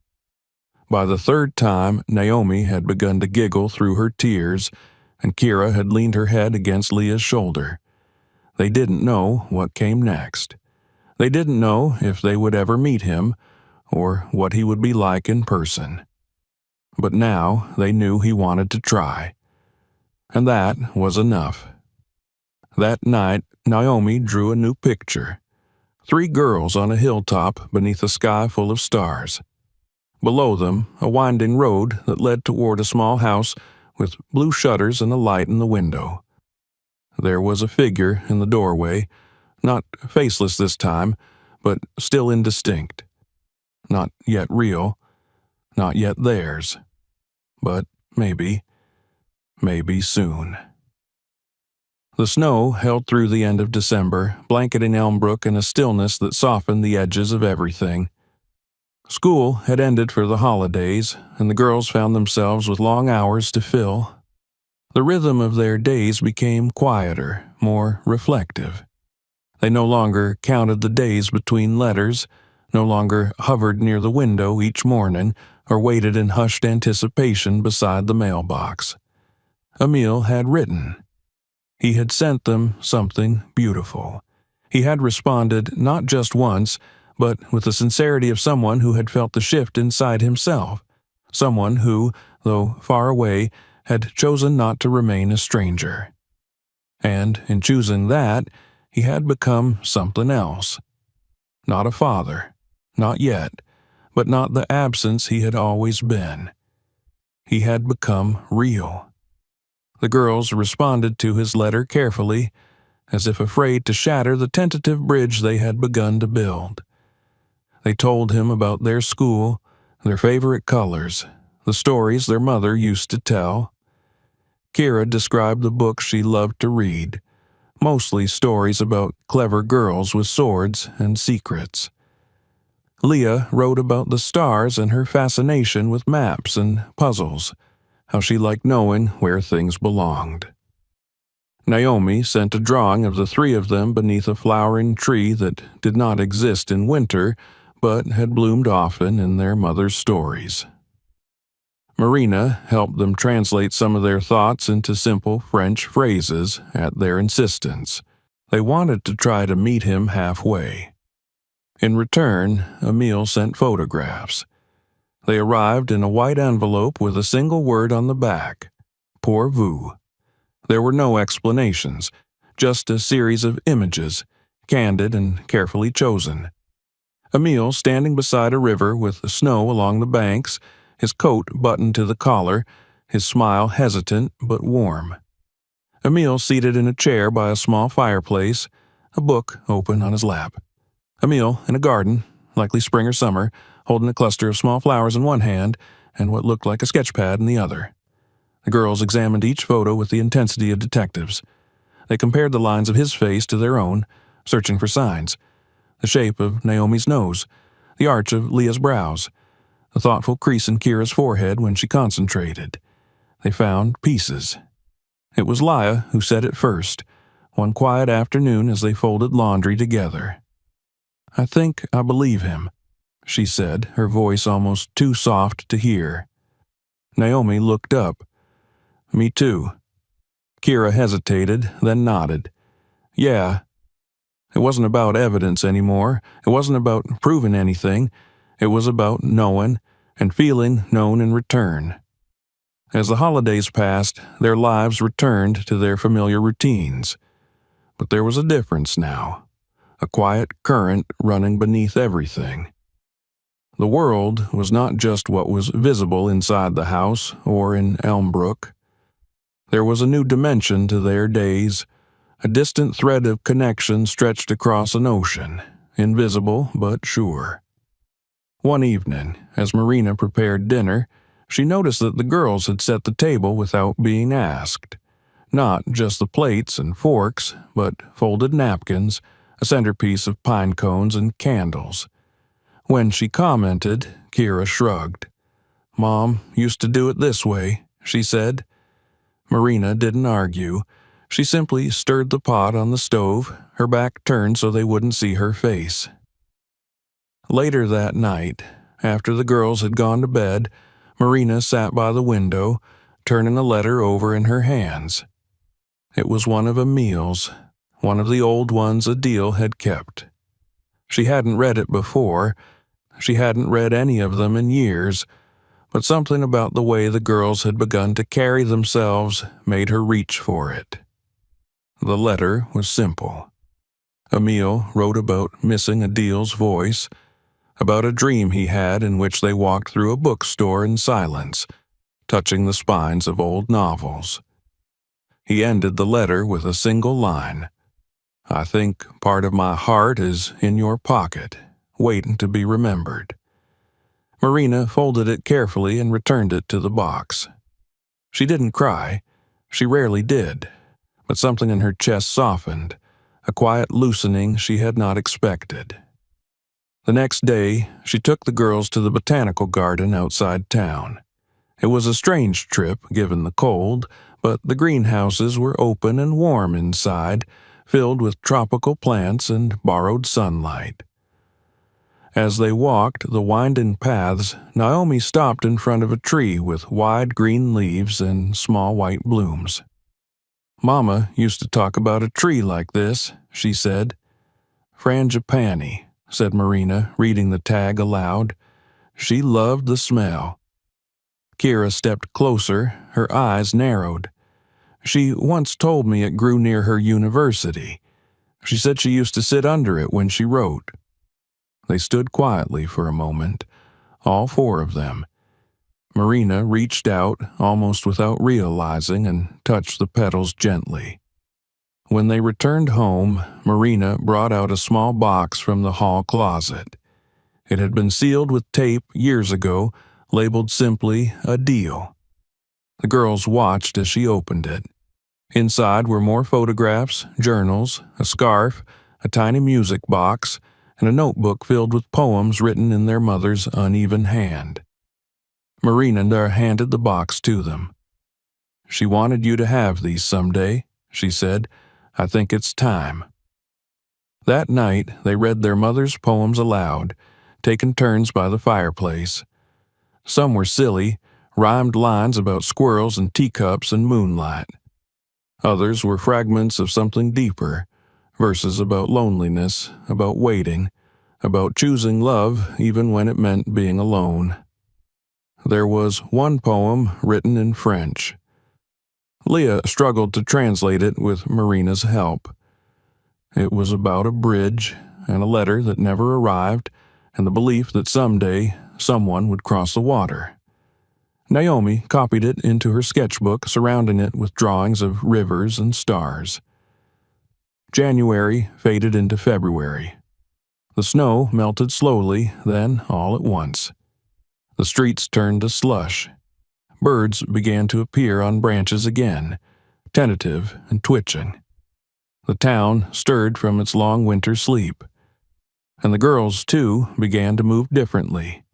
By the third time, Naomi had begun to giggle through her tears, and Kira had leaned her head against Leah's shoulder. They didn't know what came next. They didn't know if they would ever meet him, or what he would be like in person. But now they knew he wanted to try. And that was enough. That night, Naomi drew a new picture. 3 girls on a hilltop beneath a sky full of stars. Below them, a winding road that led toward a small house with blue shutters and a light in the window. There was a figure in the doorway, not faceless this time, but still indistinct. Not yet real, not yet theirs. But maybe soon. The snow held through the end of December, blanketing Elmbrook in a stillness that softened the edges of everything. School had ended for the holidays, and the girls found themselves with long hours to fill. The rhythm of their days became quieter, more reflective. They no longer counted the days between letters, no longer hovered near the window each morning, or waited in hushed anticipation beside the mailbox. Emile had written. He had sent them something beautiful. He had responded not just once, but with the sincerity of someone who had felt the shift inside himself, someone who, though far away, had chosen not to remain a stranger. And in choosing that, he had become something else. Not a father, not yet, but not the absence he had always been. He had become real. The girls responded to his letter carefully, as if afraid to shatter the tentative bridge they had begun to build. They told him about their school, their favorite colors, the stories their mother used to tell. Kira described the books she loved to read, mostly stories about clever girls with swords and secrets. Leah wrote about the stars and her fascination with maps and puzzles, how she liked knowing where things belonged. Naomi sent a drawing of the 3 of them beneath a flowering tree that did not exist in winter, but had bloomed often in their mother's stories. Marina helped them translate some of their thoughts into simple French phrases at their insistence. They wanted to try to meet him halfway. In return, Emile sent photographs. They arrived in a white envelope with a single word on the back: Pour vous. There were no explanations, just a series of images, candid and carefully chosen. Emile standing beside a river with the snow along the banks, his coat buttoned to the collar, his smile hesitant but warm. Emile seated in a chair by a small fireplace, a book open on his lap. Emile in a garden, likely spring or summer, holding a cluster of small flowers in one hand and what looked like a sketch pad in the other. The girls examined each photo with the intensity of detectives. They compared the lines of his face to their own, searching for signs. The shape of Naomi's nose, the arch of Leah's brows, the thoughtful crease in Kira's forehead when she concentrated. They found pieces. It was Leah who said it first, one quiet afternoon as they folded laundry together. "I think I believe him," she said, her voice almost too soft to hear. Naomi looked up. "Me too." Kira hesitated, then nodded. "Yeah." It wasn't about evidence anymore. It wasn't about proving anything. It was about knowing and feeling known in return. As the holidays passed, their lives returned to their familiar routines. But there was a difference now, a quiet current running beneath everything. The world was not just what was visible inside the house or in Elmbrook. There was a new dimension to their days, a distant thread of connection stretched across an ocean, invisible but sure. One evening, as Marina prepared dinner, she noticed that the girls had set the table without being asked. Not just the plates and forks, but folded napkins, a centerpiece of pine cones and candles. When she commented, Kira shrugged. "Mom used to do it this way," she said. Marina didn't argue. She simply stirred the pot on the stove, her back turned so they wouldn't see her face. Later that night, after the girls had gone to bed, Marina sat by the window, turning a letter over in her hands. It was one of Emile's, one of the old ones Adil had kept. She hadn't read it before. She hadn't read any of them in years, but something about the way the girls had begun to carry themselves made her reach for it. The letter was simple. Emile wrote about missing Adil's voice, about a dream he had in which they walked through a bookstore in silence, touching the spines of old novels. He ended the letter with a single line: "I think part of my heart is in your pocket, waiting to be remembered." Marina folded it carefully and returned it to the box. She didn't cry. She rarely did. But something in her chest softened, a quiet loosening she had not expected. The next day, she took the girls to the botanical garden outside town. It was a strange trip, given the cold, but the greenhouses were open and warm inside, filled with tropical plants and borrowed sunlight. As they walked the winding paths, Naomi stopped in front of a tree with wide green leaves and small white blooms. "Mama used to talk about a tree like this," she said. "Frangipani," said Marina, reading the tag aloud. She loved the smell. Kira stepped closer, her eyes narrowed. "She once told me it grew near her university. She said she used to sit under it when she wrote." They stood quietly for a moment, all four of them. Marina reached out, almost without realizing, and touched the petals gently. When they returned home, Marina brought out a small box from the hall closet. It had been sealed with tape years ago, labeled simply Adil. The girls watched as she opened it. Inside were more photographs, journals, a scarf, a tiny music box, and a notebook filled with poems written in their mother's uneven hand. Marina handed the box to them. "She wanted you to have these someday," she said. "I think it's time." That night, they read their mother's poems aloud, taking turns by the fireplace. Some were silly, rhymed lines about squirrels and teacups and moonlight. Others were fragments of something deeper, verses about loneliness, about waiting, about choosing love even when it meant being alone. There was one poem written in French. Leah struggled to translate it with Marina's help. It was about a bridge and a letter that never arrived and the belief that someday someone would cross the water. Naomi copied it into her sketchbook, surrounding it with drawings of rivers and stars. January faded into February. The snow melted slowly, then all at once. The streets turned to slush. Birds began to appear on branches again, tentative and twitching. The town stirred from its long winter sleep. And the girls, too, began to move differently.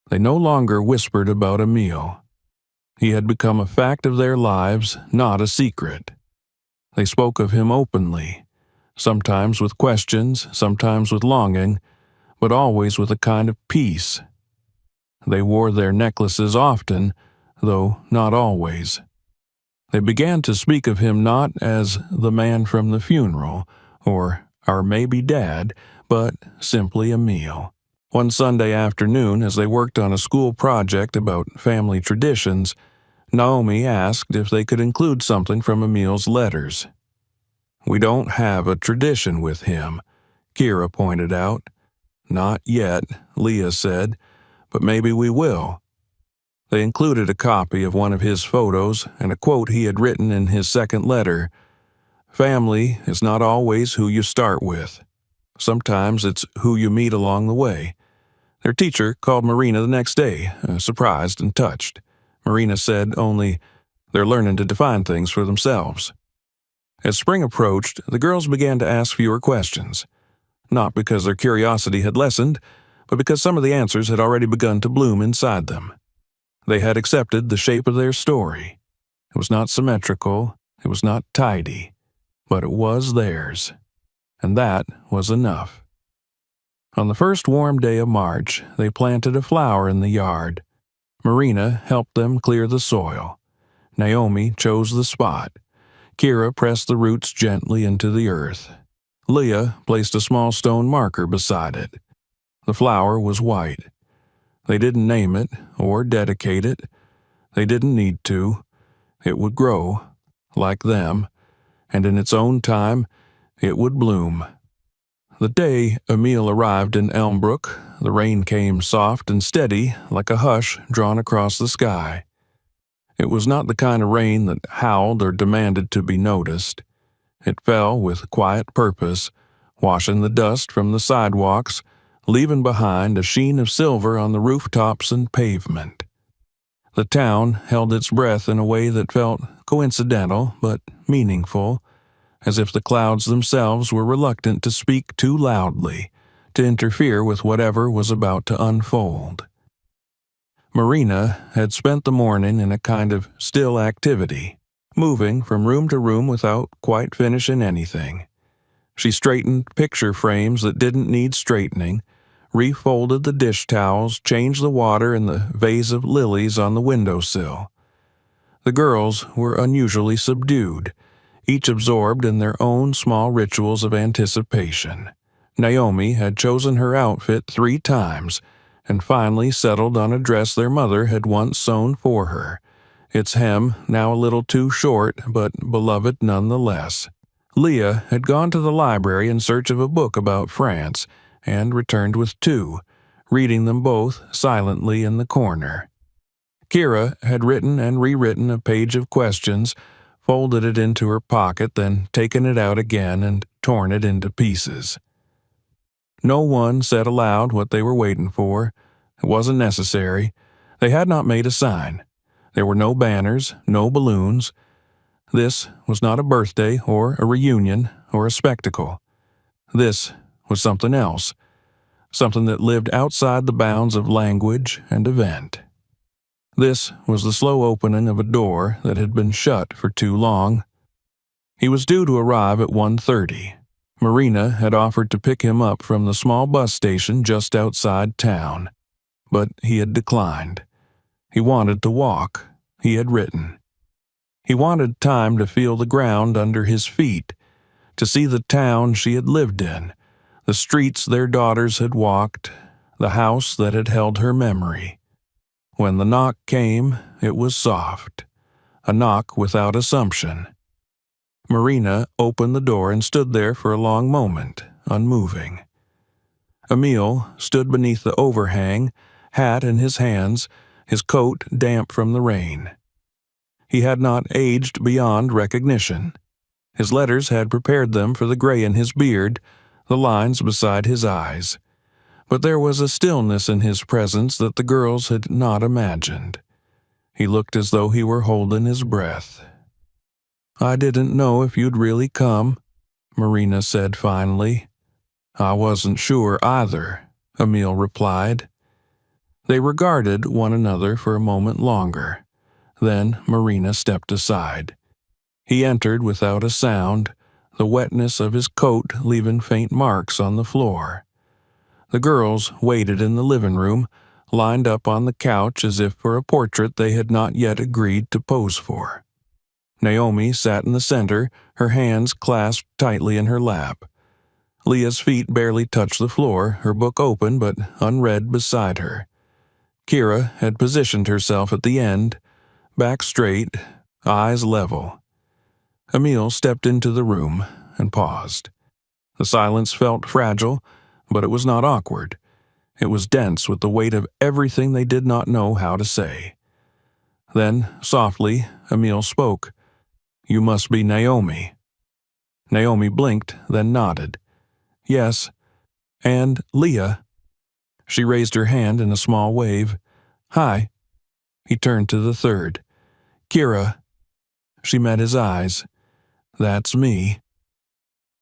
They no longer whispered about Emil. He had become a fact of their lives, not a secret. They spoke of him openly, sometimes with questions, sometimes with longing, but always with a kind of peace. They wore their necklaces often, though not always. They began to speak of him not as the man from the funeral, or our maybe dad, but simply Emil. One Sunday afternoon, as they worked on a school project about family traditions, Naomi asked if they could include something from Emil's letters. "We don't have a tradition with him," Kira pointed out. "Not yet," Leah said, "but maybe we will." They included a copy of one of his photos and a quote he had written in his second letter. "Family is not always who you start with. Sometimes it's who you meet along the way." Their teacher called Marina the next day, surprised and touched. Marina said only, "They're learning to define things for themselves." As spring approached, the girls began to ask fewer questions, not because their curiosity had lessened, but because some of the answers had already begun to bloom inside them. They had accepted the shape of their story. It was not symmetrical, it was not tidy, but it was theirs. And that was enough. On the first warm day of March, they planted a flower in the yard. Marina helped them clear the soil. Naomi chose the spot. Kira pressed the roots gently into the earth. Leah placed a small stone marker beside it. The flower was white. They didn't name it or dedicate it. They didn't need to. It would grow, like them, and in its own time, it would bloom. The day Emil arrived in Elmbrook, the rain came soft and steady, like a hush drawn across the sky. It was not the kind of rain that howled or demanded to be noticed. It fell with quiet purpose, washing the dust from the sidewalks, leaving behind a sheen of silver on the rooftops and pavement. The town held its breath in a way that felt coincidental but meaningful, as if the clouds themselves were reluctant to speak too loudly, to interfere with whatever was about to unfold. Marina had spent the morning in a kind of still activity, moving from room to room without quite finishing anything. She straightened picture frames that didn't need straightening, refolded the dish towels, changed the water in the vase of lilies on the windowsill. The girls were unusually subdued, each absorbed in their own small rituals of anticipation. Naomi had chosen her outfit 3 times, and finally settled on a dress their mother had once sewn for her, its hem now a little too short, but beloved nonetheless. Leah had gone to the library in search of a book about France, and returned with 2, reading them both silently in the corner. Kira had written and rewritten a page of questions, folded it into her pocket, then taken it out again and torn it into pieces. No one said aloud what they were waiting for. It wasn't necessary. They had not made a sign. There were no banners, no balloons. This was not a birthday or a reunion or a spectacle. This was something else, something that lived outside the bounds of language and event. This was the slow opening of a door that had been shut for too long. He was due to arrive at 1:30. Marina had offered to pick him up from the small bus station just outside town, but he had declined. He wanted to walk, he had written. He wanted time to feel the ground under his feet, to see the town she had lived in, the streets their daughters had walked, the house that had held her memory. When the knock came, it was soft, a knock without assumption. Marina opened the door and stood there for a long moment, unmoving. Emil stood beneath the overhang, hat in his hands, his coat damp from the rain. He had not aged beyond recognition. His letters had prepared them for the gray in his beard, the lines beside his eyes. But there was a stillness in his presence that the girls had not imagined. He looked as though he were holding his breath. "I didn't know if you'd really come," Marina said finally. "I wasn't sure either," Emil replied. They regarded one another for a moment longer. Then Marina stepped aside. He entered without a sound, the wetness of his coat leaving faint marks on the floor. The girls waited in the living room, lined up on the couch as if for a portrait they had not yet agreed to pose for. Naomi sat in the center, her hands clasped tightly in her lap. Leah's feet barely touched the floor, her book open but unread beside her. Kira had positioned herself at the end, back straight, eyes level. Emil stepped into the room and paused. The silence felt fragile, but it was not awkward. It was dense with the weight of everything they did not know how to say. Then, softly, Emil spoke. "You must be Naomi." Naomi blinked, then nodded. "Yes. And Leah." She raised her hand in a small wave. "Hi." He turned to the third. "Kira." She met his eyes. "That's me."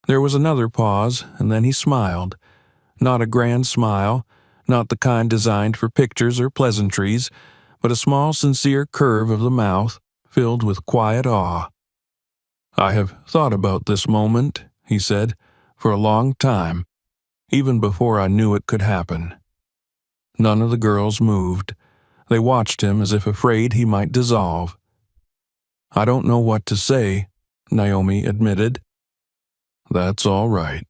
There was another pause, and then he smiled. Not a grand smile, not the kind designed for pictures or pleasantries, but a small, sincere curve of the mouth, filled with quiet awe. "I have thought about this moment," he said, "for a long time, even before I knew it could happen." None of the girls moved. They watched him as if afraid he might dissolve. "I don't know what to say," Naomi admitted. "That's all right,"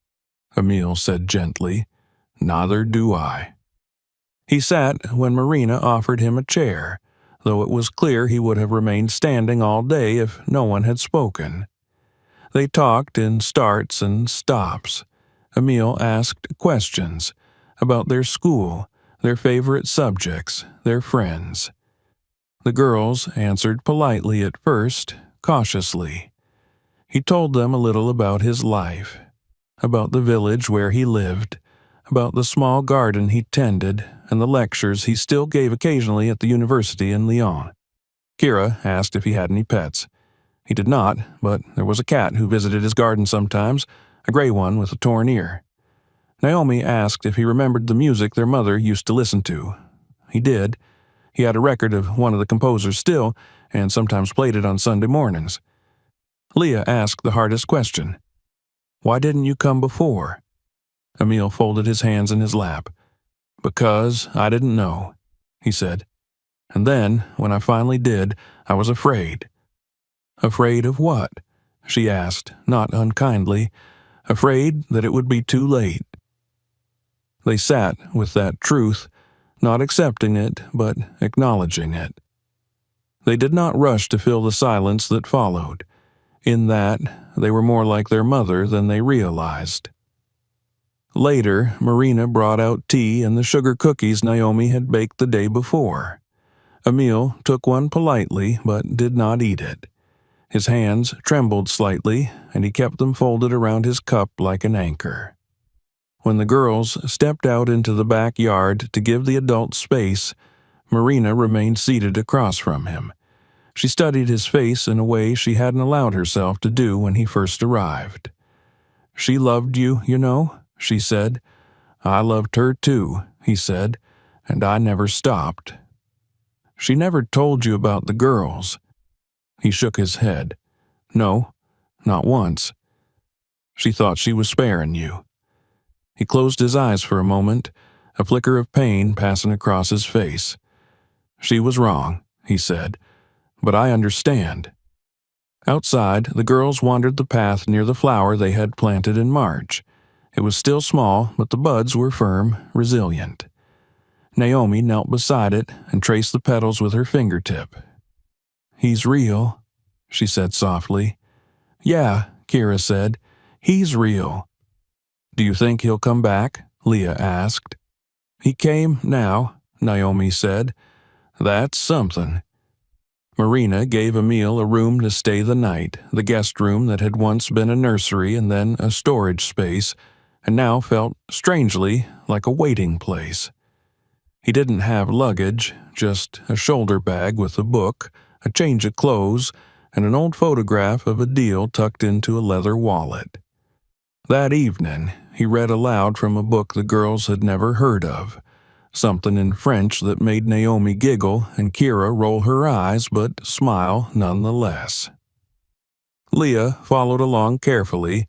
Emil said gently. "Neither do I." He sat when Marina offered him a chair, though it was clear he would have remained standing all day if no one had spoken. They talked in starts and stops. Emil asked questions about their school, their favorite subjects, their friends. The girls answered politely at first, cautiously. He told them a little about his life, about the village where he lived, about the small garden he tended, and the lectures he still gave occasionally at the university in Lyon. Kira asked if he had any pets. He did not, but there was a cat who visited his garden sometimes, a gray one with a torn ear. Naomi asked if he remembered the music their mother used to listen to. He did. He had a record of one of the composers still, and sometimes played it on Sunday mornings. Leah asked the hardest question. "Why didn't you come before?" Emil folded his hands in his lap. "Because I didn't know," he said. "And then, when I finally did, I was afraid." "Afraid of what?" she asked, not unkindly. "Afraid that it would be too late." They sat with that truth, not accepting it, but acknowledging it. They did not rush to fill the silence that followed. In that, they were more like their mother than they realized. Later, Marina brought out tea and the sugar cookies Naomi had baked the day before. Emil took one politely, but did not eat it. His hands trembled slightly, and he kept them folded around his cup like an anchor. When the girls stepped out into the backyard to give the adults space, Marina remained seated across from him. She studied his face in a way she hadn't allowed herself to do when he first arrived. "She loved you, you know," she said. "I loved her too," he said, "and I never stopped." "She never told you about the girls." He shook his head. "No, not once." "She thought she was sparing you." He closed his eyes for a moment, a flicker of pain passing across his face. She was wrong, he said, but I understand. Outside, the girls wandered the path near the flower they had planted in March. It was still small, but the buds were firm, resilient. Naomi knelt beside it and traced the petals with her fingertip. "He's real," she said softly. "Yeah," Kira said. "He's real." "Do you think he'll come back?" Leah asked. "He came now," Naomi said. "That's something." Marina gave Emil a room to stay the night, the guest room that had once been a nursery and then a storage space, and now felt strangely like a waiting place. He didn't have luggage, just a shoulder bag with a book, a change of clothes, and an old photograph of a deal tucked into a leather wallet. That evening, he read aloud from a book the girls had never heard of, something in French that made Naomi giggle and Kira roll her eyes but smile nonetheless. Leah followed along carefully,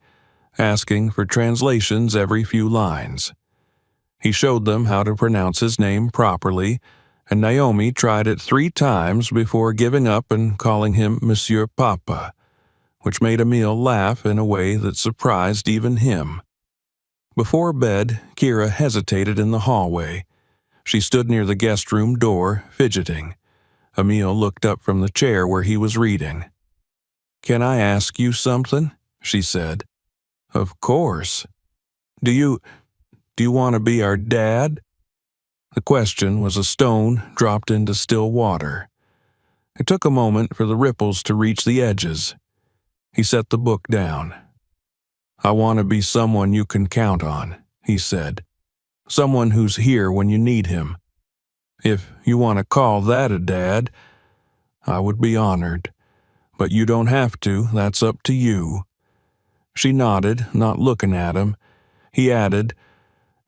asking for translations every few lines. He showed them how to pronounce his name properly, and Naomi tried it 3 times before giving up and calling him Monsieur Papa, which made Emil laugh in a way that surprised even him. Before bed, Kira hesitated in the hallway. She stood near the guest room door, fidgeting. Emil looked up from the chair where he was reading. "Can I ask you something?" she said. "Of course. Do you want to be our dad?" The question was a stone dropped into still water. It took a moment for the ripples to reach the edges. He set the book down. "I want to be someone you can count on," he said. "Someone who's here when you need him. If you want to call that a dad, I would be honored. But you don't have to, that's up to you." She nodded, not looking at him. He added,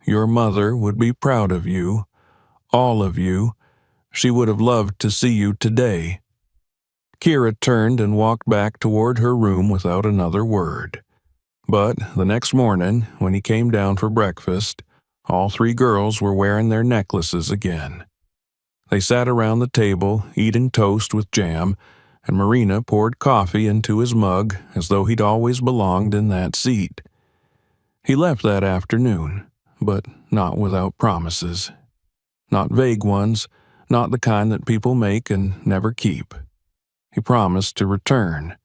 "Your mother would be proud of you. All of you. She would have loved to see you today." Kira turned and walked back toward her room without another word. But the next morning, when he came down for breakfast, all 3 girls were wearing their necklaces again. They sat around the table, eating toast with jam, and Marina poured coffee into his mug as though he'd always belonged in that seat. He left that afternoon, but not without promises. Not vague ones, not the kind that people make and never keep. He promised to return.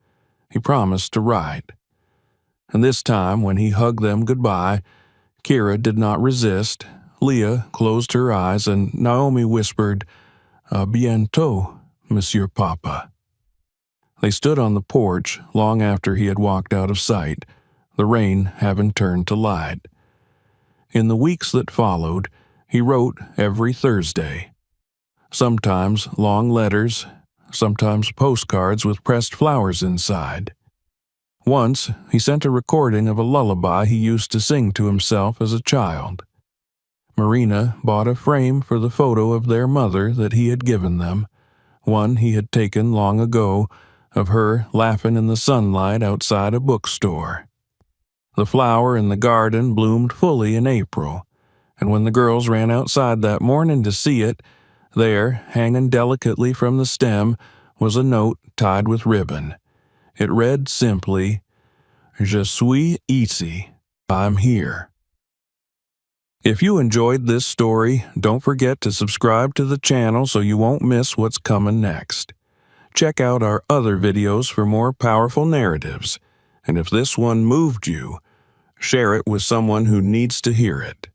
He promised to write. And this time, when he hugged them goodbye, Kira did not resist. Leah closed her eyes, and Naomi whispered, "À bientôt, Monsieur Papa." They stood on the porch long after he had walked out of sight, the rain having turned to light. In the weeks that followed, he wrote every Thursday. Sometimes long letters, sometimes postcards with pressed flowers inside. Once, he sent a recording of a lullaby he used to sing to himself as a child. Marina bought a frame for the photo of their mother that he had given them, one he had taken long ago, of her laughing in the sunlight outside a bookstore. The flower in the garden bloomed fully in April, and when the girls ran outside that morning to see it, there, hanging delicately from the stem, was a note tied with ribbon. It read simply, "Je suis ici. I'm here." If you enjoyed this story, don't forget to subscribe to the channel so you won't miss what's coming next. Check out our other videos for more powerful narratives, and if this one moved you, share it with someone who needs to hear it.